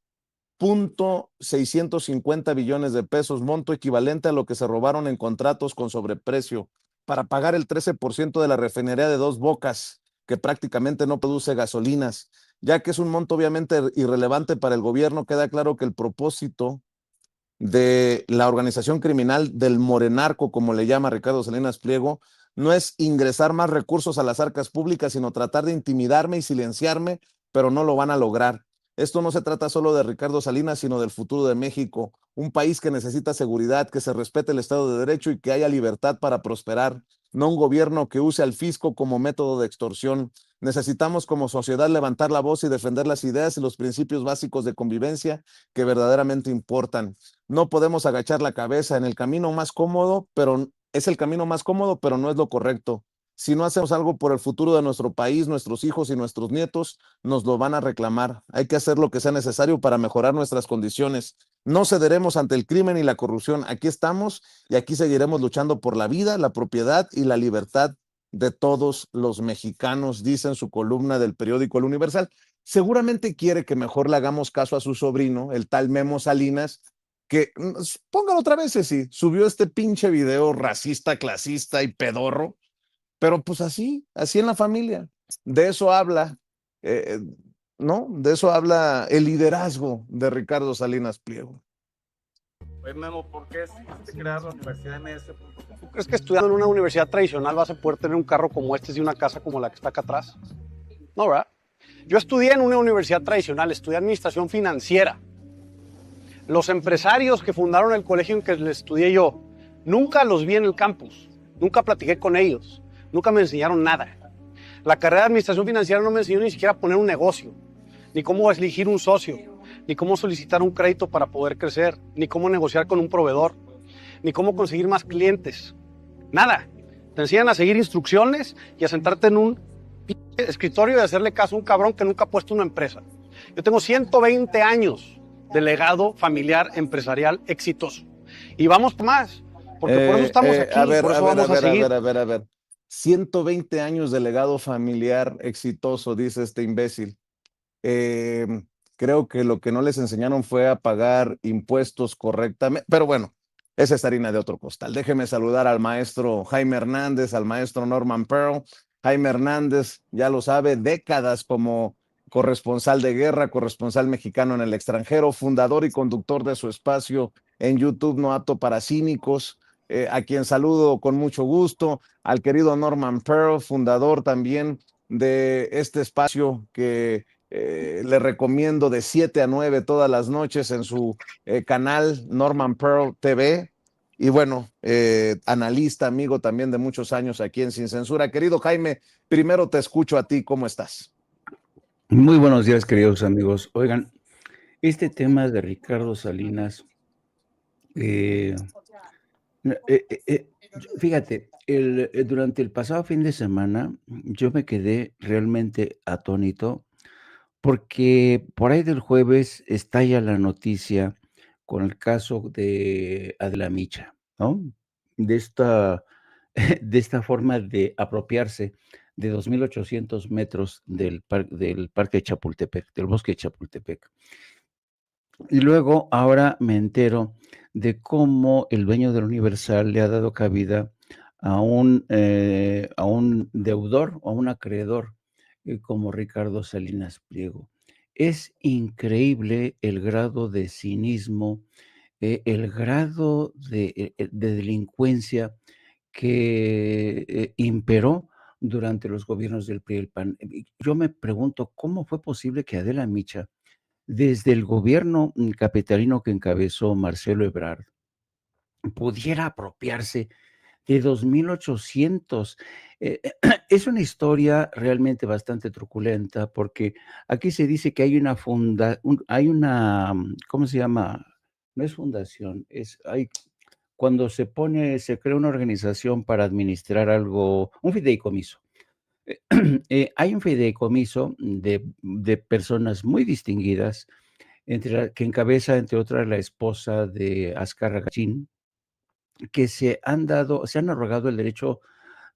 650 billones de pesos, monto equivalente a lo que se robaron en contratos con sobreprecio. Para pagar el 13% de la refinería de Dos Bocas, que prácticamente no produce gasolinas. Ya que es un monto obviamente irrelevante para el gobierno, queda claro que el propósito de la organización criminal del Morenarco, como le llama Ricardo Salinas Pliego, no es ingresar más recursos a las arcas públicas, sino tratar de intimidarme y silenciarme, pero no lo van a lograr. Esto no se trata solo de Ricardo Salinas, sino del futuro de México, un país que necesita seguridad, que se respete el Estado de Derecho y que haya libertad para prosperar, no un gobierno que use al fisco como método de extorsión. Necesitamos como sociedad levantar la voz y defender las ideas y los principios básicos de convivencia que verdaderamente importan. No podemos agachar la cabeza en el camino más cómodo, pero es el camino más cómodo, pero no es lo correcto. Si no hacemos algo por el futuro de nuestro país, nuestros hijos y nuestros nietos nos lo van a reclamar. Hay que hacer lo que sea necesario para mejorar nuestras condiciones. No cederemos ante el crimen y la corrupción. Aquí estamos y aquí seguiremos luchando por la vida, la propiedad y la libertad de todos los mexicanos, dice en su columna del periódico El Universal. Seguramente quiere que mejor le hagamos caso a su sobrino, el tal Memo Salinas, que, póngalo otra vez, sí, subió este pinche video racista, clasista y pedorro, pero pues así en la familia. De eso habla, eh, ¿no? De eso habla el liderazgo de Ricardo Salinas Pliego. Oye, Memo, ¿por qué decidiste crear la Universidad MS? ¿Tú crees que estudiando en una universidad tradicional vas a poder tener un carro como este y una casa como la que está acá atrás? No, ¿verdad? Yo estudié en una universidad tradicional, estudié administración financiera. Los empresarios que fundaron el colegio en que les estudié yo, nunca los vi en el campus, nunca platiqué con ellos, nunca me enseñaron nada. La carrera de administración financiera no me enseñó ni siquiera a poner un negocio, ni cómo elegir un socio, ni cómo solicitar un crédito para poder crecer, ni cómo negociar con un proveedor, ni cómo conseguir más clientes. Nada. Te enseñan a seguir instrucciones y a sentarte en un escritorio y hacerle caso a un cabrón que nunca ha puesto una empresa. Yo tengo 120 años de legado familiar empresarial exitoso. Y vamos más, porque por eso estamos aquí, por eso vamos a seguir. A ver. 120 años de legado familiar exitoso, dice este imbécil. Creo que lo que no les enseñaron fue a pagar impuestos correctamente, pero bueno, esa es harina de otro costal. Déjeme saludar al maestro Jaime Hernández, al maestro Norman Pearl. Jaime Hernández, ya lo sabe, décadas como corresponsal de guerra, corresponsal mexicano en el extranjero, fundador y conductor de su espacio en YouTube No Apto para Cínicos, a quien saludo con mucho gusto, al querido Norman Pearl, fundador también de este espacio que le recomiendo de 7 a 9 todas las noches en su canal Norman Pearl TV. Y bueno, analista, amigo también de muchos años aquí en Sin Censura. Querido Jaime, primero te escucho a ti, ¿cómo estás? Muy buenos días, queridos amigos. Oigan, este tema de Ricardo Salinas, fíjate, durante el pasado fin de semana yo me quedé realmente atónito porque por ahí del jueves estalla la noticia con el caso de Adela Micha, ¿no? De esta, de esta forma de apropiarse de 2.800 metros del parque de Chapultepec, del bosque de Chapultepec. Y luego ahora me entero de cómo el dueño del Universal le ha dado cabida a un deudor o a un acreedor como Ricardo Salinas Pliego. Es increíble el grado de cinismo, el grado de delincuencia que imperó durante los gobiernos del PRI y el PAN. Yo me pregunto, ¿cómo fue posible que Adela Micha, desde el gobierno capitalino que encabezó Marcelo Ebrard, pudiera apropiarse de 2.800? Es una historia realmente bastante truculenta porque aquí se dice que hay una ¿cómo se llama? No es fundación, cuando se crea una organización para administrar algo, un fideicomiso. Hay un fideicomiso de personas muy distinguidas, que encabeza, entre otras, la esposa de Azcárraga Gachín, que se han arrogado el derecho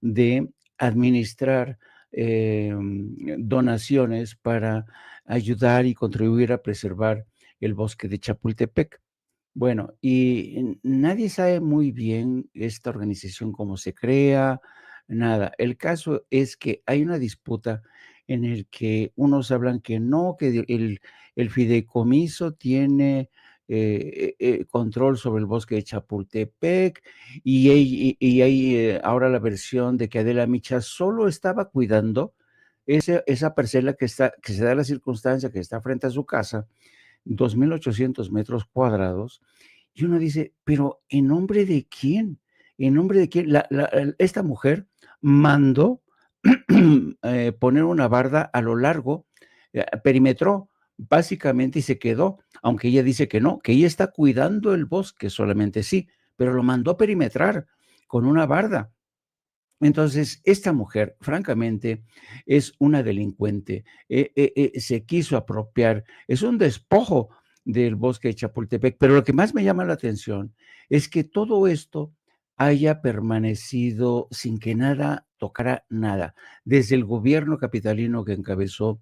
de administrar donaciones para ayudar y contribuir a preservar el bosque de Chapultepec. Bueno, y nadie sabe muy bien esta organización cómo se crea, nada. El caso es que hay una disputa en el que unos hablan que no, que el fideicomiso tiene control sobre el bosque de Chapultepec, y hay ahora la versión de que Adela Micha solo estaba cuidando esa parcela que se da la circunstancia que está frente a su casa, 2.800 metros cuadrados, y uno dice, pero ¿en nombre de quién? ¿En nombre de quién? Esta mujer mandó poner una barda a lo largo, perimetró básicamente y se quedó, aunque ella dice que no, que ella está cuidando el bosque solamente, sí, pero lo mandó perimetrar con una barda. Entonces, esta mujer, francamente, es una delincuente, se quiso apropiar, es un despojo del bosque de Chapultepec, pero lo que más me llama la atención es que todo esto haya permanecido sin que nada tocara nada, desde el gobierno capitalino que encabezó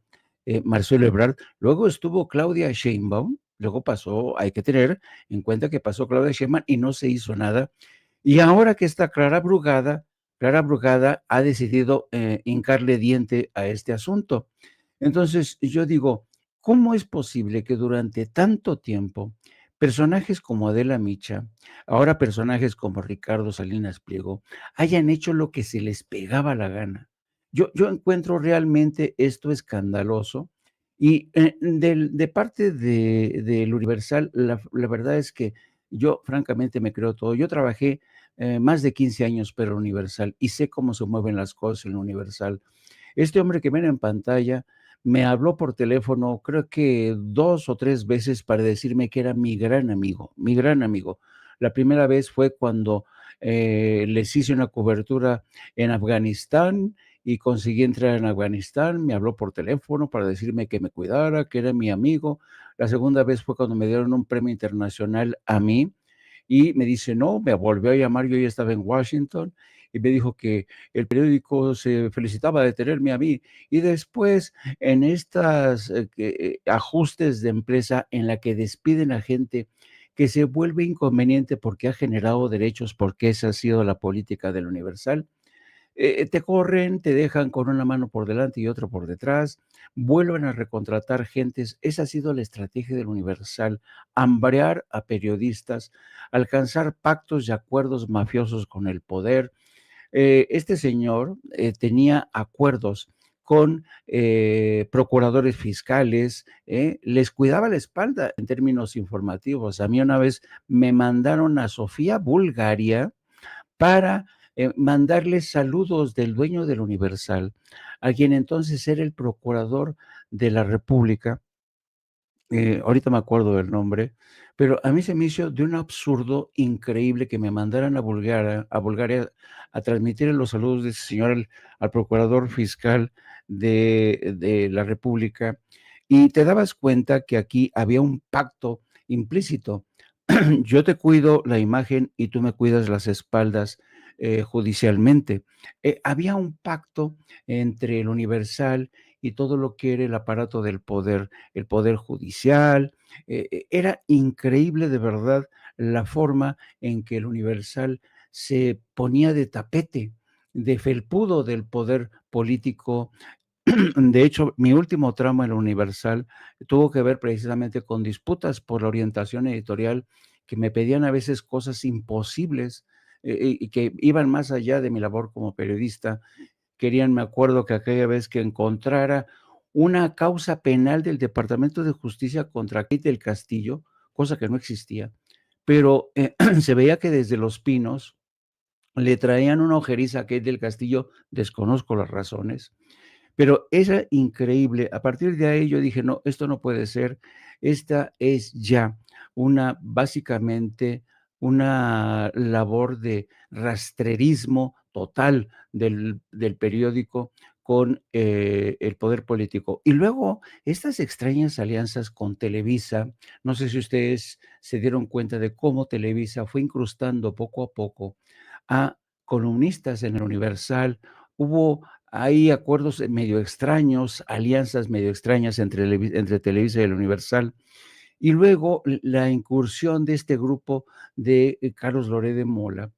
Marcelo Ebrard, luego estuvo Claudia Sheinbaum, luego pasó, hay que tener en cuenta que pasó Claudia Sheinbaum y no se hizo nada, y ahora que está Clara Brugada ha decidido hincarle diente a este asunto. Entonces, yo digo, ¿cómo es posible que durante tanto tiempo personajes como Adela Micha, ahora personajes como Ricardo Salinas Pliego, hayan hecho lo que se les pegaba la gana? Yo encuentro realmente esto escandaloso y de parte del Universal, la verdad es que yo francamente me creo todo. Yo trabajé más de 15 años para Universal y sé cómo se mueven las cosas en Universal. Este hombre que ven en pantalla me habló por teléfono, creo que 2 o 3 veces para decirme que era mi gran amigo, mi gran amigo. La primera vez fue cuando, les hice una cobertura en Afganistán y conseguí entrar en Afganistán, me habló por teléfono para decirme que me cuidara, que era mi amigo. La segunda vez fue cuando me dieron un premio internacional a mí, y me dice, no, me volvió a llamar, yo ya estaba en Washington, y me dijo que el periódico se felicitaba de tenerme a mí. Y después, en estas ajustes de empresa en la que despiden a gente que se vuelve inconveniente porque ha generado derechos, porque esa ha sido la política del Universal, te corren, te dejan con una mano por delante y otra por detrás, vuelven a recontratar gentes. Esa ha sido la estrategia del Universal, hambrear a periodistas, alcanzar pactos y acuerdos mafiosos con el poder. Este señor tenía acuerdos con procuradores fiscales, les cuidaba la espalda en términos informativos. A mí una vez me mandaron a Sofía, Bulgaria, para mandarle saludos del dueño del Universal, a quien entonces era el procurador de la República. Ahorita me acuerdo del nombre, pero a mí se me hizo de un absurdo increíble que me mandaran a Bulgaria a transmitir los saludos de ese señor al procurador fiscal de la República, y te dabas cuenta que aquí había un pacto implícito. Yo te cuido la imagen y tú me cuidas las espaldas judicialmente. Había un pacto entre el Universal y todo lo que era el aparato del poder, el poder judicial. Era increíble de verdad la forma en que el Universal se ponía de tapete, de felpudo del poder político. De hecho, mi último tramo en la Universal tuvo que ver precisamente con disputas por la orientación editorial, que me pedían a veces cosas imposibles, y que iban más allá de mi labor como periodista. Querían, me acuerdo que aquella vez que encontrara una causa penal del Departamento de Justicia contra Kate del Castillo, cosa que no existía, pero se veía que desde Los Pinos le traían una ojeriza a Kate del Castillo, desconozco las razones, pero era increíble. A partir de ahí yo dije, no, esto no puede ser. Esta es ya básicamente una labor de rastrerismo total del periódico con el poder político. Y luego estas extrañas alianzas con Televisa, no sé si ustedes se dieron cuenta de cómo Televisa fue incrustando poco a poco a columnistas en el Universal. Hubo hay acuerdos medio extraños, alianzas medio extrañas entre Televisa y el Universal. Y luego la incursión de este grupo de Carlos Loret de Mola.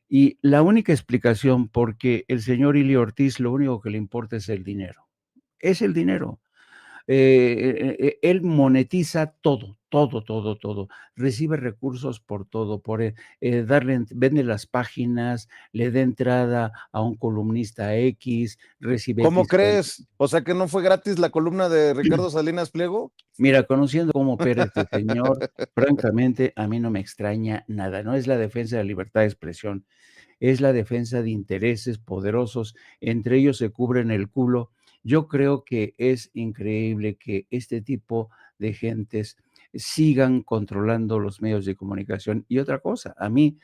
Y la única explicación, porque el señor Ili Ortiz lo único que le importa es el dinero. Es el dinero. Él monetiza todo, todo, todo, todo. Recibe recursos por todo, por vende las páginas, le da entrada a un columnista X, recibe ¿Cómo X. crees? O sea que no fue gratis la columna de Ricardo Salinas Pliego. Mira, conociendo cómo opera este señor, francamente, a mí no me extraña nada. No es la defensa de la libertad de expresión, es la defensa de intereses poderosos, entre ellos se cubren el culo. Yo creo que es increíble que este tipo de gentes sigan controlando los medios de comunicación. Y otra cosa, a mí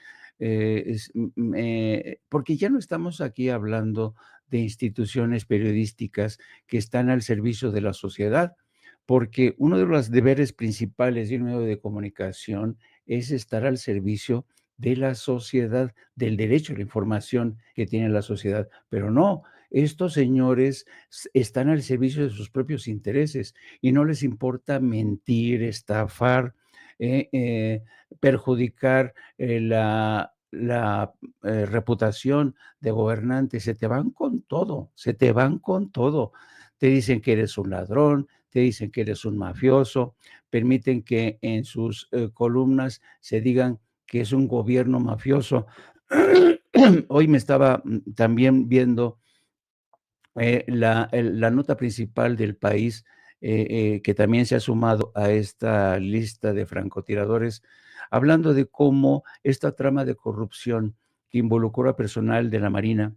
porque ya no estamos aquí hablando de instituciones periodísticas que están al servicio de la sociedad, porque uno de los deberes principales de un medio de comunicación es estar al servicio de la sociedad, del derecho a la información que tiene la sociedad. Pero no, estos señores están al servicio de sus propios intereses y no les importa mentir, estafar, perjudicar la reputación de gobernantes. Se te van con todo, se te van con todo. Te dicen que eres un ladrón, te dicen que eres un mafioso, permiten que en sus columnas se digan que es un gobierno mafioso. Hoy me estaba también viendo la nota principal del país, que también se ha sumado a esta lista de francotiradores, hablando de cómo esta trama de corrupción que involucró a personal de la Marina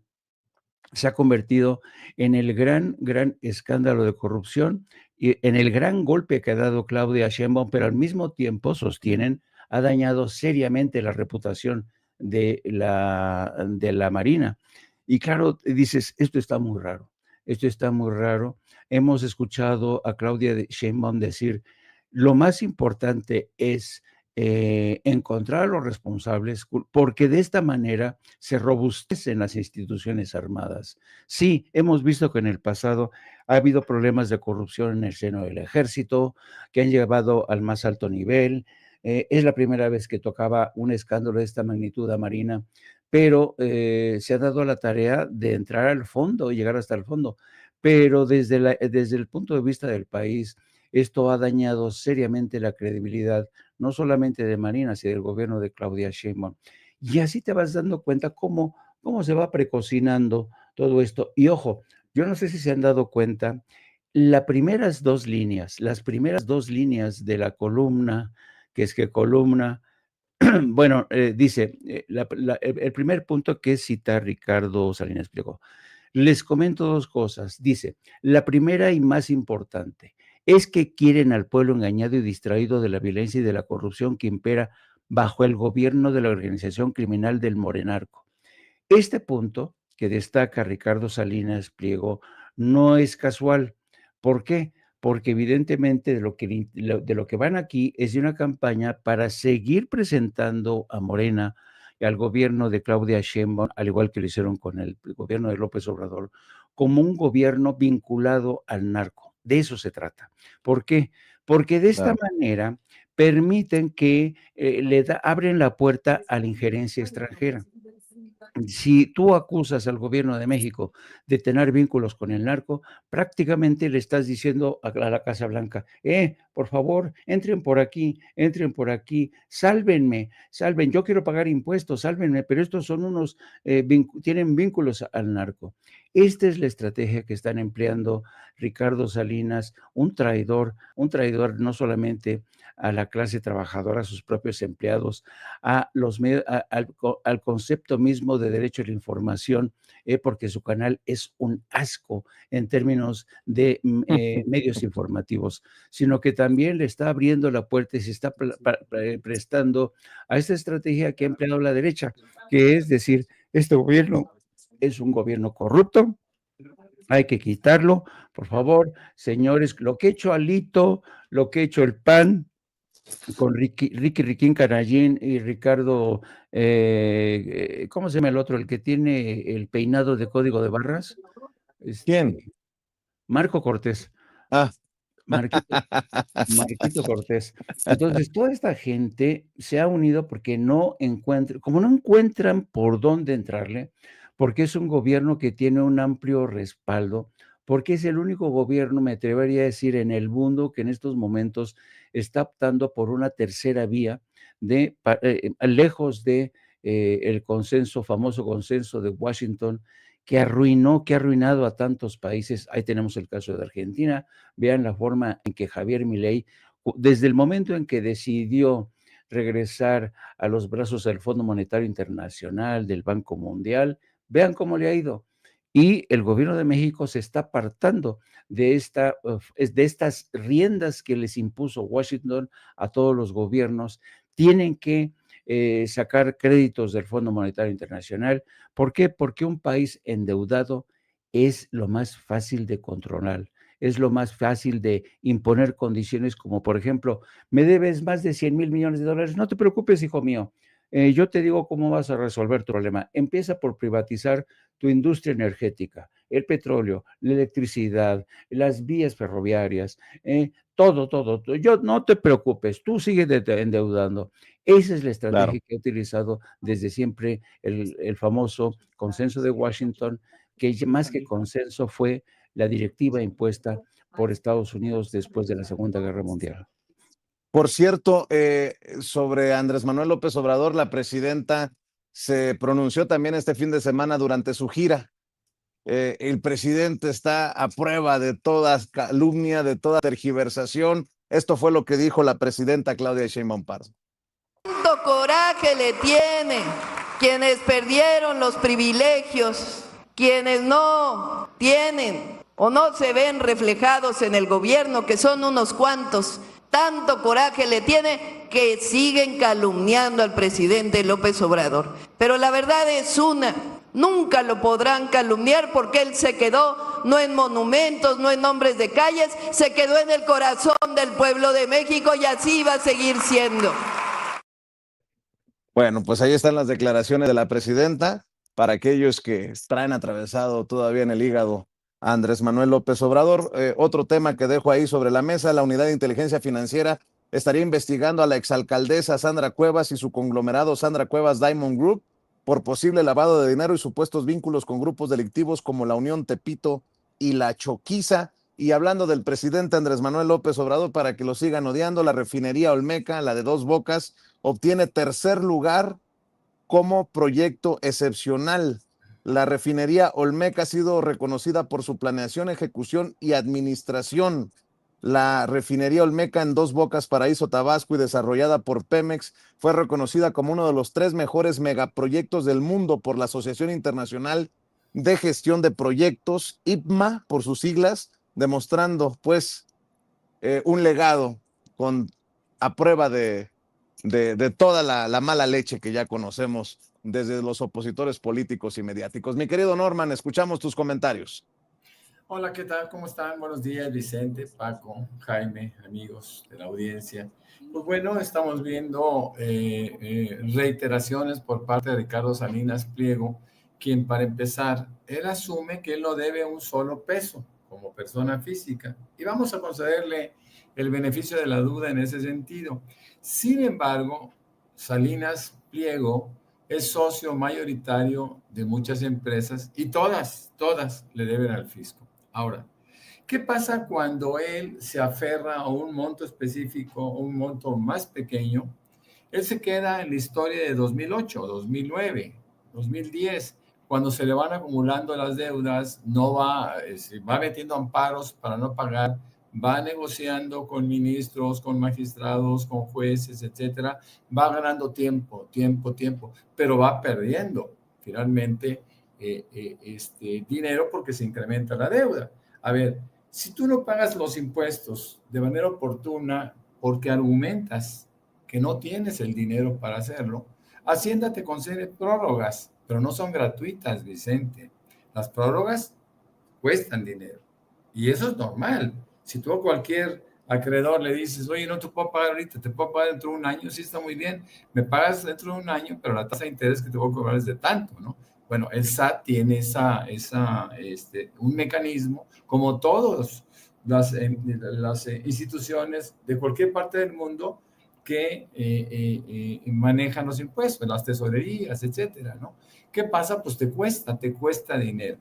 se ha convertido en el gran escándalo de corrupción y en el gran golpe que ha dado Claudia Sheinbaum, pero al mismo tiempo sostienen ha dañado seriamente la reputación de la Marina. Y claro, dices, esto está muy raro, esto está muy raro. Hemos escuchado a Claudia Sheinbaum decir, lo más importante es encontrar a los responsables, porque de esta manera se robustecen las instituciones armadas. Sí, hemos visto que en el pasado ha habido problemas de corrupción en el seno del ejército, que han llevado al más alto nivel. Es la primera vez que tocaba un escándalo de esta magnitud a Marina, pero se ha dado la tarea de entrar al fondo y llegar hasta el fondo. Pero desde el punto de vista del país, esto ha dañado seriamente la credibilidad no solamente de Marina, sino del gobierno de Claudia Sheinbaum. Y así te vas dando cuenta cómo se va precocinando todo esto. Y ojo, yo no sé si se han dado cuenta, las primeras dos líneas de la columna, que es que columna, bueno, dice, el primer punto que cita Ricardo Salinas Pliego. Les comento dos cosas. Dice, la primera y más importante es que quieren al pueblo engañado y distraído de la violencia y de la corrupción que impera bajo el gobierno de la organización criminal del Morenarco. Este punto que destaca Ricardo Salinas Pliego no es casual. ¿Por qué? Porque evidentemente de lo que van aquí es de una campaña para seguir presentando a Morena y al gobierno de Claudia Sheinbaum, al igual que lo hicieron con el gobierno de López Obrador, como un gobierno vinculado al narco. De eso se trata. ¿Por qué? Porque de esta manera permiten que abren la puerta a la injerencia extranjera. Si tú acusas al gobierno de México de tener vínculos con el narco, prácticamente le estás diciendo a la Casa Blanca, por favor, entren por aquí, sálvenme, yo quiero pagar impuestos, sálvenme, pero estos son unos, tienen vínculos al narco. Esta es la estrategia que están empleando Ricardo Salinas, un traidor no solamente a la clase trabajadora, a sus propios empleados, al concepto mismo de derecho a la información, porque su canal es un asco en términos de medios informativos, sino que también le está abriendo la puerta y se está prestando a esta estrategia que ha empleado la derecha, que es decir, este gobierno es un gobierno corrupto, hay que quitarlo, por favor, señores, lo que ha hecho Alito, lo que ha hecho el PAN, con Riquín Canallín y Ricardo, ¿cómo se llama el otro? El que tiene el peinado de código de barras. ¿Quién? Marco Cortés. Ah. Marquito Cortés. Entonces, toda esta gente se ha unido porque como no encuentran por dónde entrarle, porque es un gobierno que tiene un amplio respaldo, porque es el único gobierno, me atrevería a decir, en el mundo que en estos momentos está optando por una tercera vía lejos de el famoso consenso de Washington, que ha arruinado a tantos países. Ahí tenemos el caso de Argentina. Vean la forma en que Javier Milei, desde el momento en que decidió regresar a los brazos del Fondo Monetario Internacional, del Banco Mundial, vean cómo le ha ido. Y el gobierno de México se está apartando de estas riendas que les impuso Washington a todos los gobiernos. Tienen que sacar créditos del Fondo Monetario Internacional. ¿Por qué? Porque un país endeudado es lo más fácil de controlar, es lo más fácil de imponer condiciones como, por ejemplo, me debes más de 100,000 millones de dólares, no te preocupes, hijo mío, yo te digo cómo vas a resolver tu problema. Empieza por privatizar tu industria energética, el petróleo, la electricidad, las vías ferroviarias, todo. Yo no te preocupes, tú sigue endeudando. Esa es la estrategia Claro. que ha utilizado desde siempre el famoso consenso de Washington, que más que consenso fue la directiva impuesta por Estados Unidos después de la Segunda Guerra Mundial. Por cierto, sobre Andrés Manuel López Obrador, la presidenta se pronunció también este fin de semana durante su gira. El presidente está a prueba de toda calumnia, de toda tergiversación. Esto fue lo que dijo la presidenta Claudia Sheinbaum Pardo. ¿Cuánto coraje le tiene quienes perdieron los privilegios, quienes no tienen o no se ven reflejados en el gobierno, que son unos cuantos? Tanto coraje le tiene que siguen calumniando al presidente López Obrador. Pero la verdad es una, nunca lo podrán calumniar porque él se quedó no en monumentos, no en nombres de calles, se quedó en el corazón del pueblo de México y así va a seguir siendo. Bueno, pues ahí están las declaraciones de la presidenta para aquellos que traen atravesado todavía en el hígado a Andrés Manuel López Obrador. Otro tema que dejo ahí sobre la mesa, la Unidad de Inteligencia Financiera estaría investigando a la exalcaldesa Sandra Cuevas y su conglomerado Sandra Cuevas Diamond Group por posible lavado de dinero y supuestos vínculos con grupos delictivos como la Unión Tepito y la Choquiza. Y hablando del presidente Andrés Manuel López Obrador, para que lo sigan odiando, la refinería Olmeca, la de Dos Bocas, obtiene tercer lugar como proyecto excepcional. La refinería Olmeca ha sido reconocida por su planeación, ejecución y administración. La refinería Olmeca en Dos Bocas, Paraíso, Tabasco, y desarrollada por Pemex, fue reconocida como uno de los 3 mejores megaproyectos del mundo por la Asociación Internacional de Gestión de Proyectos, IPMA, por sus siglas, demostrando pues un legado a prueba de toda la mala leche que ya conocemos desde los opositores políticos y mediáticos. Mi querido Norman, escuchamos tus comentarios. Hola, ¿qué tal? ¿Cómo están? Buenos días, Vicente, Paco, Jaime, amigos de la audiencia. Pues bueno, estamos viendo reiteraciones por parte de Ricardo Salinas Pliego, quien para empezar, él asume que él no debe un solo peso como persona física y vamos a concederle el beneficio de la duda en ese sentido. Sin embargo, Salinas Pliego es socio mayoritario de muchas empresas y todas le deben al fisco. Ahora, ¿qué pasa cuando él se aferra a un monto específico, un monto más pequeño? Él se queda en la historia de 2008, 2009, 2010, cuando se le van acumulando las deudas, no va metiendo amparos para no pagar, va negociando con ministros, con magistrados, con jueces, etcétera, va ganando tiempo, pero va perdiendo finalmente dinero porque se incrementa la deuda. A ver, si tú no pagas los impuestos de manera oportuna porque argumentas que no tienes el dinero para hacerlo, Hacienda te concede prórrogas, pero no son gratuitas, Vicente. Las prórrogas cuestan dinero y eso es normal. Si tú a cualquier acreedor le dices, oye, no te puedo pagar ahorita, te puedo pagar dentro de un año, sí está muy bien, me pagas dentro de un año, pero la tasa de interés que te voy a cobrar es de tanto, ¿no? Bueno, el SAT tiene un mecanismo, como todas las instituciones de cualquier parte del mundo que manejan los impuestos, las tesorerías, etcétera, ¿no? ¿Qué pasa? Pues te cuesta dinero.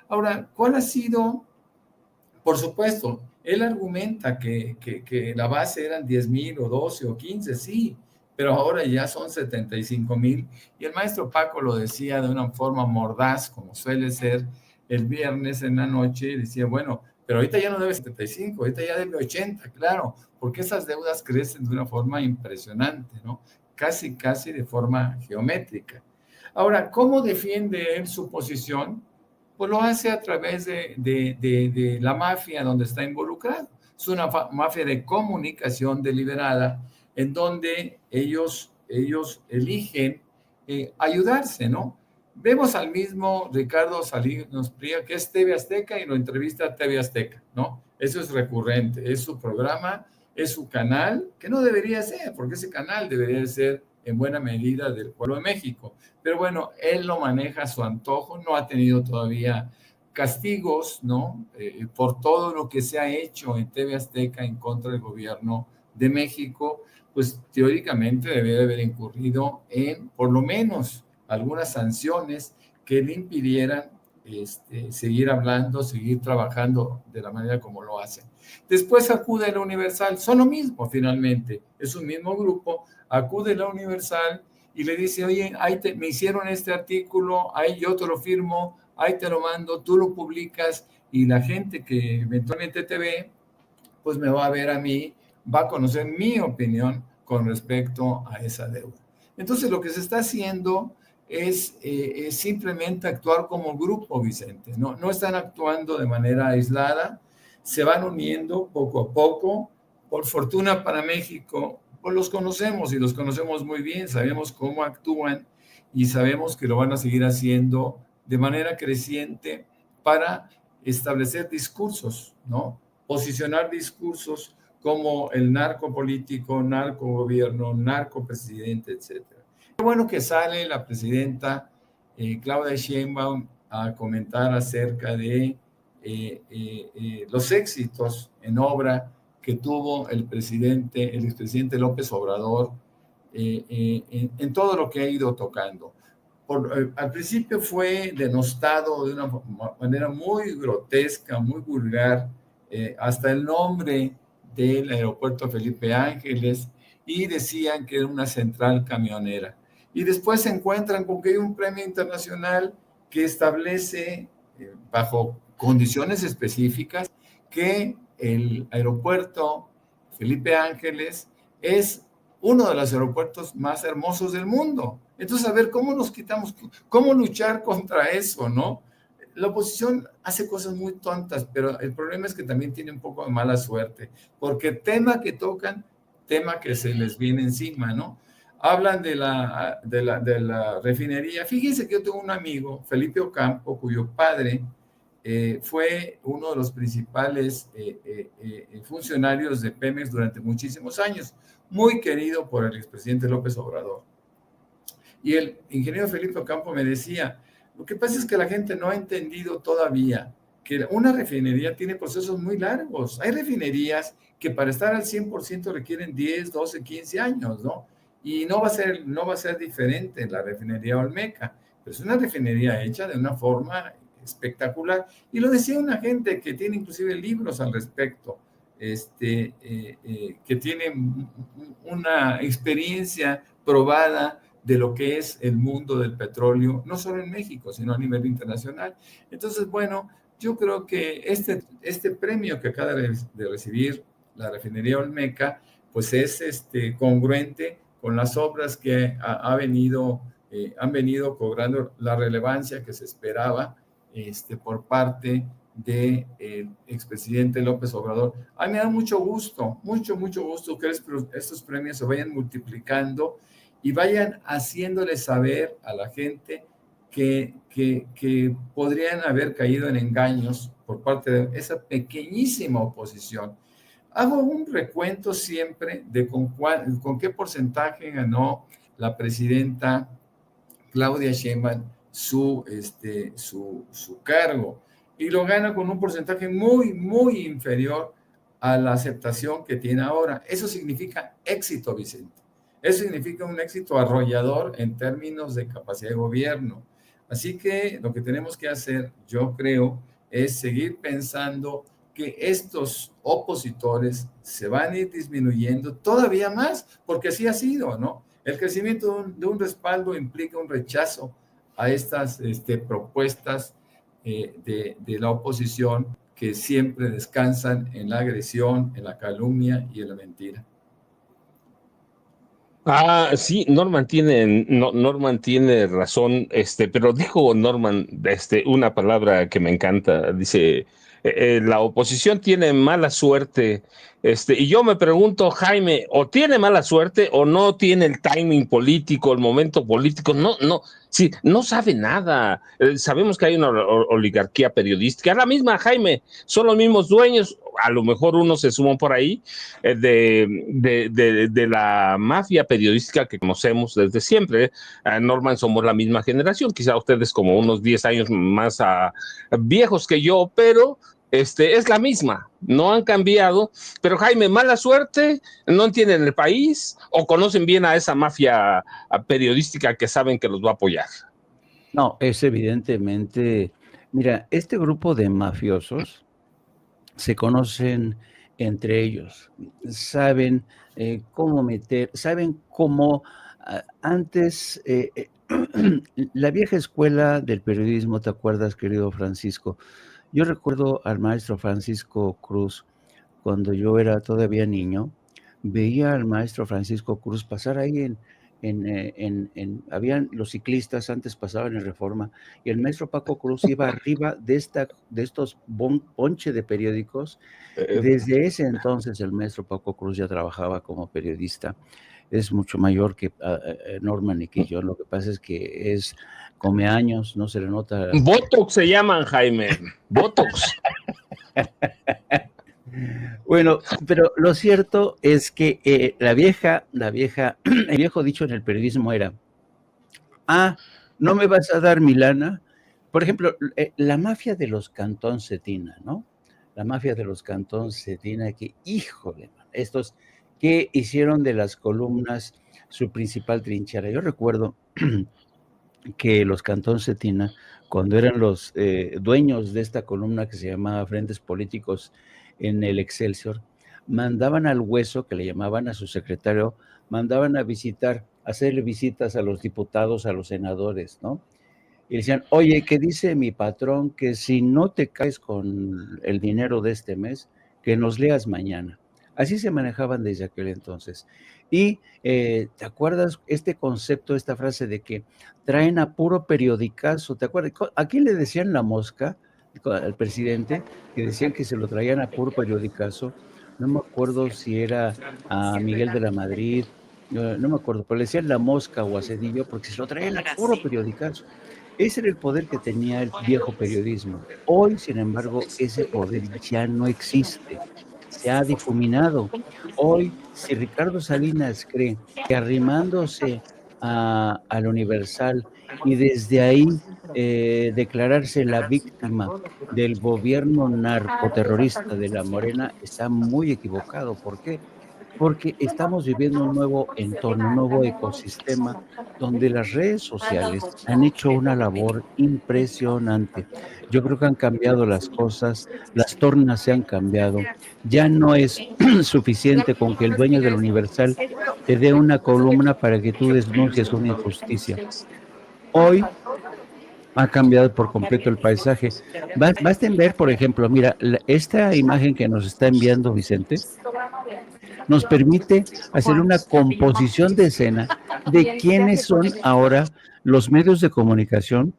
Ahora, ¿cuál ha sido? Por supuesto, él argumenta que la base eran 10,000 o 12 o 15, sí, pero ahora ya son 75,000. Y el maestro Paco lo decía de una forma mordaz, como suele ser el viernes en la noche, decía, bueno, pero ahorita ya no debe 75, ahorita ya debe 80, claro, porque esas deudas crecen de una forma impresionante, ¿no? Casi de forma geométrica. Ahora, ¿cómo defiende él su posición? Pues lo hace a través de la mafia donde está involucrado. Es una mafia de comunicación deliberada en donde ellos ellos eligen ayudarse, ¿no? Vemos al mismo Ricardo Salinas Pliego, que es TV Azteca, y lo entrevista a TV Azteca, ¿no? Eso es recurrente, es su programa, es su canal, que no debería ser, porque ese canal debería ser en buena medida del pueblo de México. Pero bueno, él lo maneja a su antojo, no ha tenido todavía castigos, ¿no? Por todo lo que se ha hecho en TV Azteca en contra del gobierno de México, pues teóricamente debería haber incurrido en, por lo menos, algunas sanciones que le impidieran seguir hablando, seguir trabajando de la manera como lo hacen. Después acude a la Universal, son lo mismo finalmente, es un mismo grupo, acude a la Universal y le dice, oye, me hicieron este artículo, ahí yo te lo firmo, ahí te lo mando, tú lo publicas y la gente que eventualmente te ve, pues me va a ver a mí, va a conocer mi opinión con respecto a esa deuda. Entonces lo que se está haciendo es simplemente actuar como grupo, Vicente, ¿no? No están actuando de manera aislada, se van uniendo poco a poco. Por fortuna para México, pues los conocemos y los conocemos muy bien, sabemos cómo actúan y sabemos que lo van a seguir haciendo de manera creciente para establecer discursos, ¿no? Posicionar discursos como el narcopolítico, narcogobierno, narcopresidente, etc. Qué bueno que sale la presidenta Claudia Sheinbaum a comentar acerca de los éxitos en obra que tuvo el expresidente López Obrador en todo lo que ha ido tocando. Al principio fue denostado de una manera muy grotesca, muy vulgar, hasta el nombre del aeropuerto Felipe Ángeles, y decían que era una central camionera. Y después se encuentran con que hay un premio internacional que establece, bajo condiciones específicas, que el aeropuerto Felipe Ángeles es uno de los aeropuertos más hermosos del mundo. Entonces, a ver, ¿cómo nos quitamos? ¿Cómo luchar contra eso, no? La oposición hace cosas muy tontas, pero el problema es que también tiene un poco de mala suerte, porque tema que tocan, tema que se les viene encima, ¿no? Hablan de la refinería. Fíjense que yo tengo un amigo, Felipe Ocampo, cuyo padre fue uno de los principales funcionarios de Pemex durante muchísimos años, muy querido por el expresidente López Obrador. Y el ingeniero Felipe Ocampo me decía, lo que pasa es que la gente no ha entendido todavía que una refinería tiene procesos muy largos. Hay refinerías que para estar al 100% requieren 10, 12, 15 años, ¿no? Y no va a ser diferente en la refinería Olmeca, pero es una refinería hecha de una forma espectacular. Y lo decía una gente que tiene inclusive libros al respecto, que tiene una experiencia probada de lo que es el mundo del petróleo, no solo en México, sino a nivel internacional. Entonces, bueno, yo creo que este premio que acaba de recibir la refinería Olmeca, pues es congruente con las obras que han venido cobrando la relevancia que se esperaba por parte del expresidente López Obrador. A mí me da mucho gusto que estos premios se vayan multiplicando y vayan haciéndole saber a la gente que podrían haber caído en engaños por parte de esa pequeñísima oposición. Hago un recuento siempre de con qué porcentaje ganó la presidenta Claudia Sheinbaum su cargo, y lo gana con un porcentaje muy, muy inferior a la aceptación que tiene ahora. Eso significa éxito, Vicente. Eso significa un éxito arrollador en términos de capacidad de gobierno. Así que lo que tenemos que hacer, yo creo, es seguir pensando que estos opositores se van a ir disminuyendo todavía más, porque así ha sido, ¿no? El crecimiento de un respaldo implica un rechazo a estas propuestas de la oposición, que siempre descansan en la agresión, en la calumnia y en la mentira. Sí, Norman tiene razón, pero dijo Norman una palabra que me encanta, dice, la oposición tiene mala suerte. Y yo me pregunto, Jaime, o tiene mala suerte o no tiene el timing político, el momento político. Sí, no sabe nada. Sabemos que hay una oligarquía periodística. La misma, Jaime, son los mismos dueños. A lo mejor uno se sumó por ahí de la mafia periodística que conocemos desde siempre. Norman, somos la misma generación, quizá ustedes como unos 10 años más viejos que yo, pero es la misma, no han cambiado. Pero Jaime, mala suerte, no entienden el país o conocen bien a esa mafia periodística que saben que los va a apoyar. No, es evidentemente, mira, este grupo de mafiosos se conocen entre ellos, saben cómo meter, saben cómo antes, la vieja escuela del periodismo, ¿te acuerdas, querido Francisco? Yo recuerdo al maestro Francisco Cruz, cuando yo era todavía niño, veía al maestro Francisco Cruz pasar ahí habían los ciclistas, antes pasaban en Reforma, y el maestro Paco Cruz iba arriba de estos ponche de periódicos. Desde ese entonces el maestro Paco Cruz ya trabajaba como periodista. Es mucho mayor que Norman y que yo. Lo que pasa es que come años, no se le nota. Botox se llaman, Jaime. Botox. Bueno, pero lo cierto es que el viejo dicho en el periodismo era, no me vas a dar mi lana. Por ejemplo, la mafia de los Cantón Cetina, ¿no? La mafia de los Cantón Cetina, que, híjole, estos que hicieron de las columnas su principal trinchera. Yo recuerdo que los Cantón Cetina, cuando eran los dueños de esta columna que se llamaba Frentes Políticos en el Excelsior, mandaban al Hueso, que le llamaban a su secretario, mandaban a hacerle visitas a los diputados, a los senadores, ¿no? Y decían, oye, ¿qué dice mi patrón? Que si no te caes con el dinero de este mes, que nos leas mañana. Así se manejaban desde aquel entonces. Y ¿te acuerdas este concepto, esta frase de que traen a puro periodicazo? ¿Te acuerdas? ¿A quién le decían la mosca? Al presidente, que decían que se lo traían a puro periodicazo. No me acuerdo si era a Miguel de la Madrid, no me acuerdo, pero le decían la mosca o a Cedillo porque se lo traían a puro periodicazo. Ese era el poder que tenía el viejo periodismo. Hoy, sin embargo, ese poder ya no existe. Se ha difuminado. Hoy, si Ricardo Salinas cree que arrimándose al Universal y desde ahí declararse la víctima del gobierno narcoterrorista de la Morena, está muy equivocado. ¿Por qué? Porque estamos viviendo un nuevo entorno, un nuevo ecosistema donde las redes sociales han hecho una labor impresionante. Yo creo que han cambiado las cosas, las tornas se han cambiado. Ya no es suficiente con que el dueño del Universal te dé una columna para que tú denuncies una injusticia. Hoy ha cambiado por completo el paisaje. Basta en ver, por ejemplo, mira, esta imagen que nos está enviando Vicente nos permite hacer una composición de escena de quiénes son ahora los medios de comunicación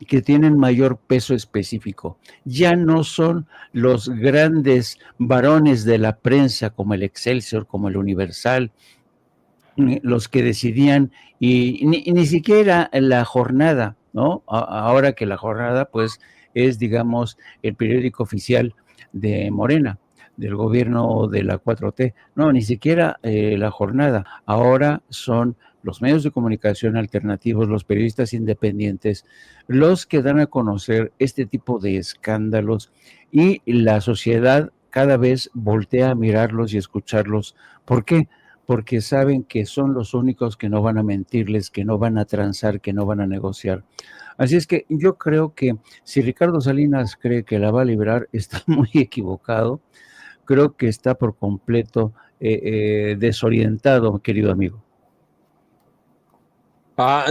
que tienen mayor peso específico. Ya no son los grandes varones de la prensa como el Excelsior, como el Universal, los que decidían, y ni siquiera la Jornada, ¿no? Ahora que la Jornada, pues, es, digamos, el periódico oficial de Morena, del gobierno de la 4T. No, ni siquiera la Jornada. Ahora son los medios de comunicación alternativos, los periodistas independientes, los que dan a conocer este tipo de escándalos, y la sociedad cada vez voltea a mirarlos y escucharlos. ¿Por qué? Porque saben que son los únicos que no van a mentirles, que no van a transar, que no van a negociar. Así es que yo creo que si Ricardo Salinas cree que la va a librar, está muy equivocado. Creo que está por completo desorientado, querido amigo.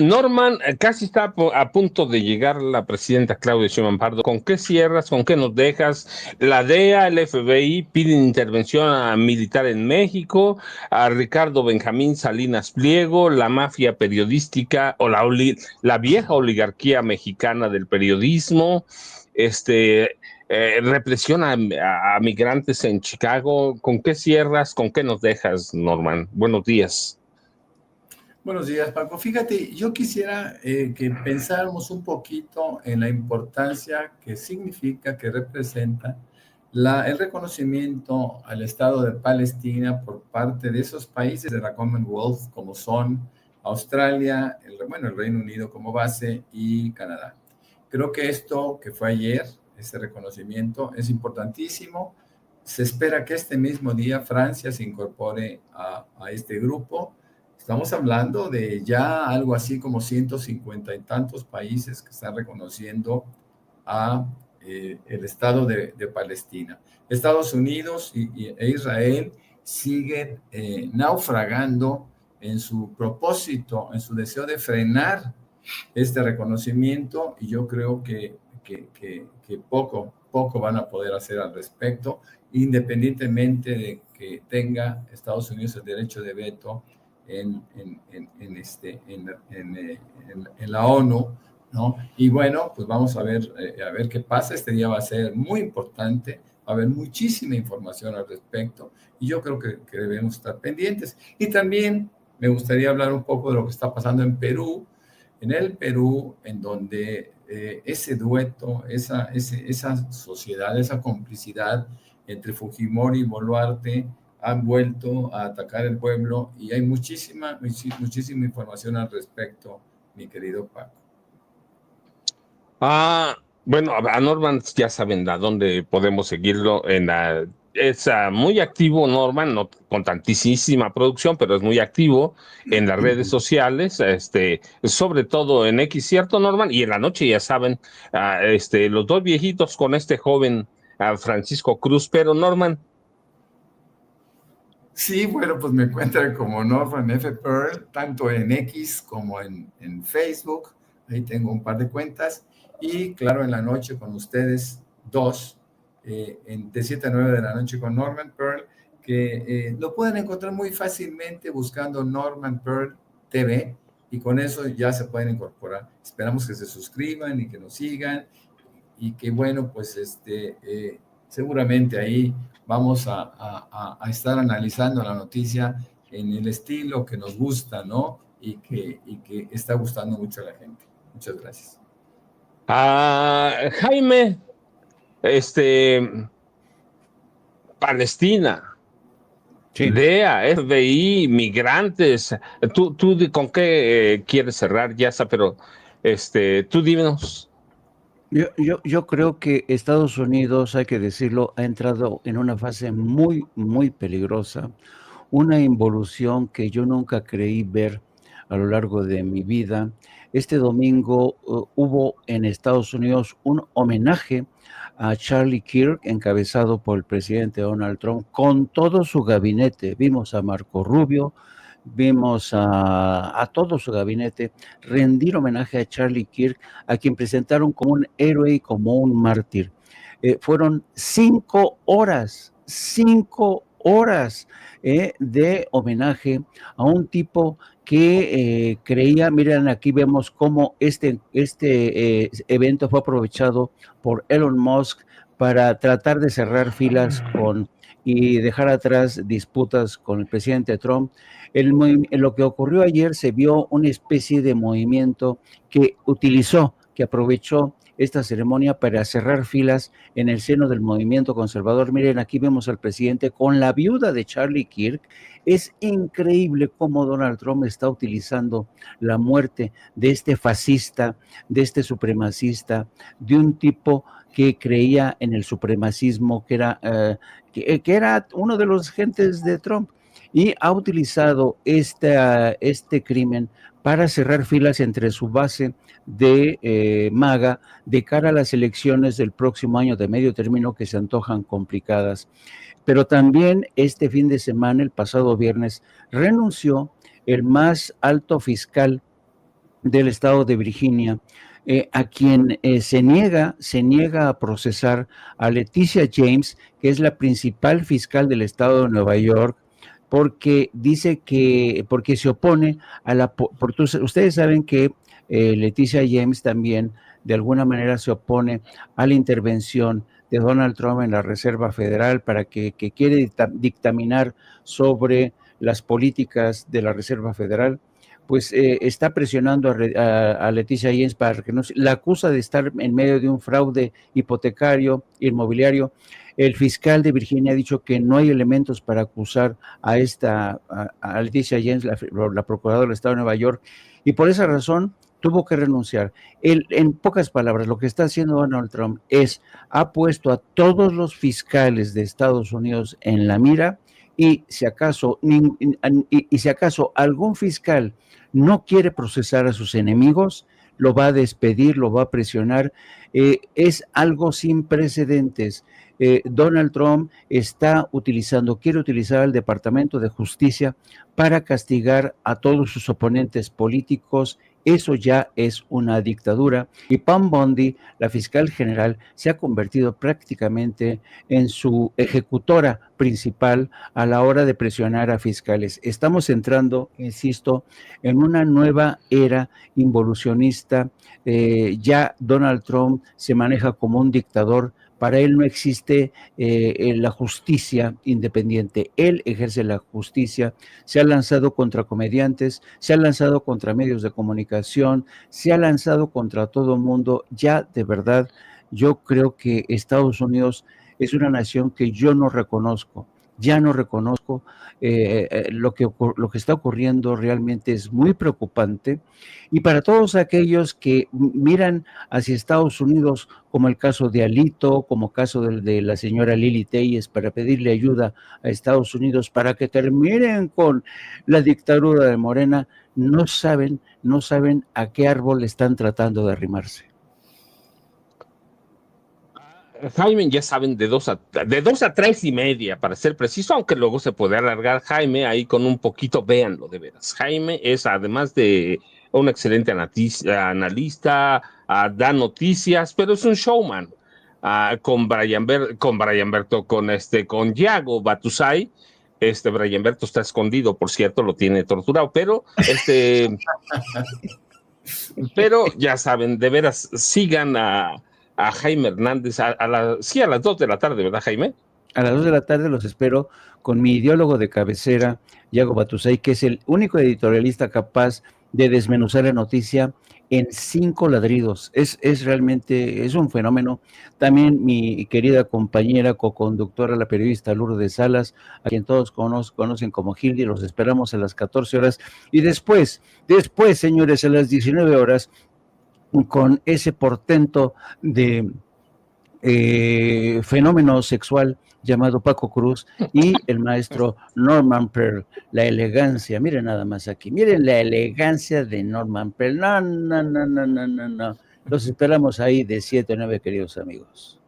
Norman, casi está a punto de llegar la presidenta Claudia Sheinbaum Pardo. ¿Con qué cierras? ¿Con qué nos dejas? La DEA, el FBI piden intervención militar en México, a Ricardo Benjamín Salinas Pliego, la mafia periodística o la vieja oligarquía mexicana del periodismo, represión a migrantes en Chicago. ¿Con qué cierras? ¿Con qué nos dejas, Norman? Buenos días. Buenos días, Paco. Fíjate, yo quisiera que pensáramos un poquito en la importancia que significa, que representa el reconocimiento al Estado de Palestina por parte de esos países de la Commonwealth, como son Australia, el Reino Unido como base y Canadá. Creo que esto que fue ayer, ese reconocimiento, es importantísimo. Se espera que este mismo día Francia se incorpore a este grupo. Estamos hablando de ya algo así como 150 y tantos países que están reconociendo a el Estado de Palestina. Estados Unidos e Israel siguen naufragando en su propósito, en su deseo de frenar este reconocimiento, y yo creo que poco van a poder hacer al respecto, independientemente de que tenga Estados Unidos el derecho de veto en la ONU, ¿no? Y bueno, pues vamos a ver qué pasa. Este día va a ser muy importante, va a haber muchísima información al respecto, y yo creo que debemos estar pendientes. Y también me gustaría hablar un poco de lo que está pasando en Perú, en donde ese dueto, esa sociedad, esa complicidad entre Fujimori y Boluarte han vuelto a atacar el pueblo, y hay muchísima información al respecto, mi querido Paco. Bueno, a Norman ya saben a dónde podemos seguirlo. Es muy activo, Norman, no con tantísima producción, pero es muy activo en las redes sociales, sobre todo en X, ¿cierto, Norman? Y en la noche, ya saben, los dos viejitos con este joven Francisco Cruz. Pero, Norman. Sí, bueno, pues me encuentran como Norman F. Pearl, tanto en X como en Facebook. Ahí tengo un par de cuentas. Y claro, en la noche con ustedes dos, de 7 a 9 de la noche con Norman Pearl, que lo pueden encontrar muy fácilmente buscando Norman Pearl TV, y con eso ya se pueden incorporar. Esperamos que se suscriban y que nos sigan, y que bueno, pues seguramente ahí vamos a estar analizando la noticia en el estilo que nos gusta, ¿no? Y que está gustando mucho a la gente. Muchas gracias. Jaime, Palestina, Sí. DEA, FBI, migrantes. ¿Tú con qué quieres cerrar, Yasa? Pero tú dímenos. Yo creo que Estados Unidos, hay que decirlo, ha entrado en una fase muy, muy peligrosa, una involución que yo nunca creí ver a lo largo de mi vida. Este domingo hubo en Estados Unidos un homenaje a Charlie Kirk, encabezado por el presidente Donald Trump, con todo su gabinete. Vimos a Marco Rubio, vimos a todo su gabinete rendir homenaje a Charlie Kirk, a quien presentaron como un héroe y como un mártir. Fueron 5 horas de homenaje a un tipo que creía. Miren, aquí vemos cómo este evento fue aprovechado por Elon Musk para tratar de cerrar filas y dejar atrás disputas con el presidente Trump. En lo que ocurrió ayer se vio una especie de movimiento que aprovechó esta ceremonia para cerrar filas en el seno del movimiento conservador. Miren, aquí vemos al presidente con la viuda de Charlie Kirk. Es increíble cómo Donald Trump está utilizando la muerte de este fascista, de este supremacista, de un tipo que creía en el supremacismo, que era uno de los gentes de Trump, y ha utilizado este crimen para cerrar filas entre su base de MAGA de cara a las elecciones del próximo año de medio término, que se antojan complicadas. Pero también este fin de semana, el pasado viernes, renunció el más alto fiscal del estado de Virginia, a quien se niega a procesar a Leticia James, que es la principal fiscal del estado de Nueva York, porque dice porque se opone a ustedes saben que Leticia James también de alguna manera se opone a la intervención de Donald Trump en la Reserva Federal para que quiere dictaminar sobre las políticas de la Reserva Federal, pues está presionando a Leticia James para que no la acusa de estar en medio de un fraude hipotecario, inmobiliario. El fiscal de Virginia ha dicho que no hay elementos para acusar a Leticia James, la procuradora del Estado de Nueva York, y por esa razón tuvo que renunciar. En pocas palabras, lo que está haciendo Donald Trump ha puesto a todos los fiscales de Estados Unidos en la mira, y si acaso algún fiscal no quiere procesar a sus enemigos, lo va a despedir, lo va a presionar. Es algo sin precedentes. Donald Trump quiere utilizar al Departamento de Justicia para castigar a todos sus oponentes políticos. Eso ya es una dictadura. Y Pam Bondi, la fiscal general, se ha convertido prácticamente en su ejecutora principal a la hora de presionar a fiscales. Estamos entrando, insisto, en una nueva era involucionista. Ya Donald Trump se maneja como un dictador. Para él no existe la justicia independiente. Él ejerce la justicia. Se ha lanzado contra comediantes, se ha lanzado contra medios de comunicación, se ha lanzado contra todo el mundo. Ya, de verdad, yo creo que Estados Unidos es una nación que yo no reconozco. Ya no reconozco. Lo que está ocurriendo realmente es muy preocupante, y para todos aquellos que miran hacia Estados Unidos, como el caso de Alito, como el caso de la señora Lili Telles, para pedirle ayuda a Estados Unidos para que terminen con la dictadura de Morena, no saben a qué árbol están tratando de arrimarse. Jaime, ya saben, de 2 a 3:30, para ser preciso, aunque luego se puede alargar. Jaime, ahí con un poquito, véanlo de veras. Jaime es, además de un excelente analista, da noticias, pero es un showman. Con Yago Batusay. Brian Berto está escondido, por cierto, lo tiene torturado, pero pero ya saben, de veras, sigan a Jaime Hernández a las 2 de la tarde, ¿verdad, Jaime? A las 2 de la tarde los espero con mi ideólogo de cabecera, Yago Batusay, que es el único editorialista capaz de desmenuzar la noticia en 5 ladridos. Es realmente un fenómeno. También mi querida compañera, coconductora, la periodista Lourdes Salas, a quien todos conocen como Hildy. Los esperamos a las 14 horas. Y después, señores, a las 19 horas, con ese portento de fenómeno sexual llamado Paco Cruz y el maestro Norman Pearl. La elegancia, miren nada más aquí, miren la elegancia de Norman Pearl. No. Los esperamos ahí de 7 a 9, queridos amigos.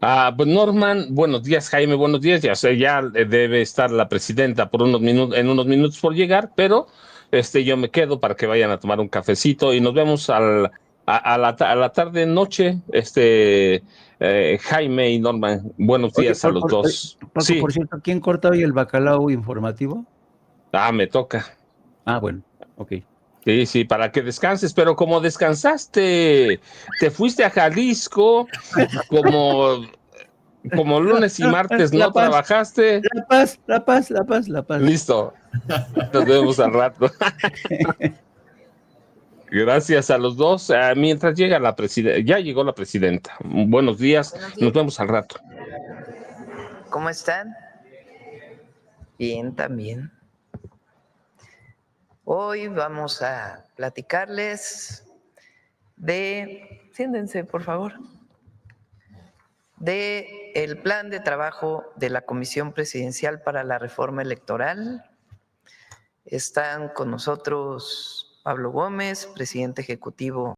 Pues Norman, buenos días, Jaime, buenos días. Ya sé, ya debe estar la presidenta en unos minutos por llegar, pero yo me quedo para que vayan a tomar un cafecito y nos vemos a la tarde, noche, Jaime y Norman. Buenos días a los dos. Paco, sí. Por cierto, ¿quién corta hoy el bacalao informativo? Me toca. Bueno, ok. Sí, para que descanses, pero como descansaste, te fuiste a Jalisco, como lunes y martes no trabajaste. La paz. Listo. Nos vemos al rato. Gracias a los dos. Mientras llega la presidenta, ya llegó la presidenta. Buenos días. Nos vemos al rato. ¿Cómo están? Bien, también. Hoy vamos a platicarles siéntense por favor, de el plan de trabajo de la Comisión Presidencial para la Reforma Electoral. Están con nosotros Pablo Gómez, presidente ejecutivo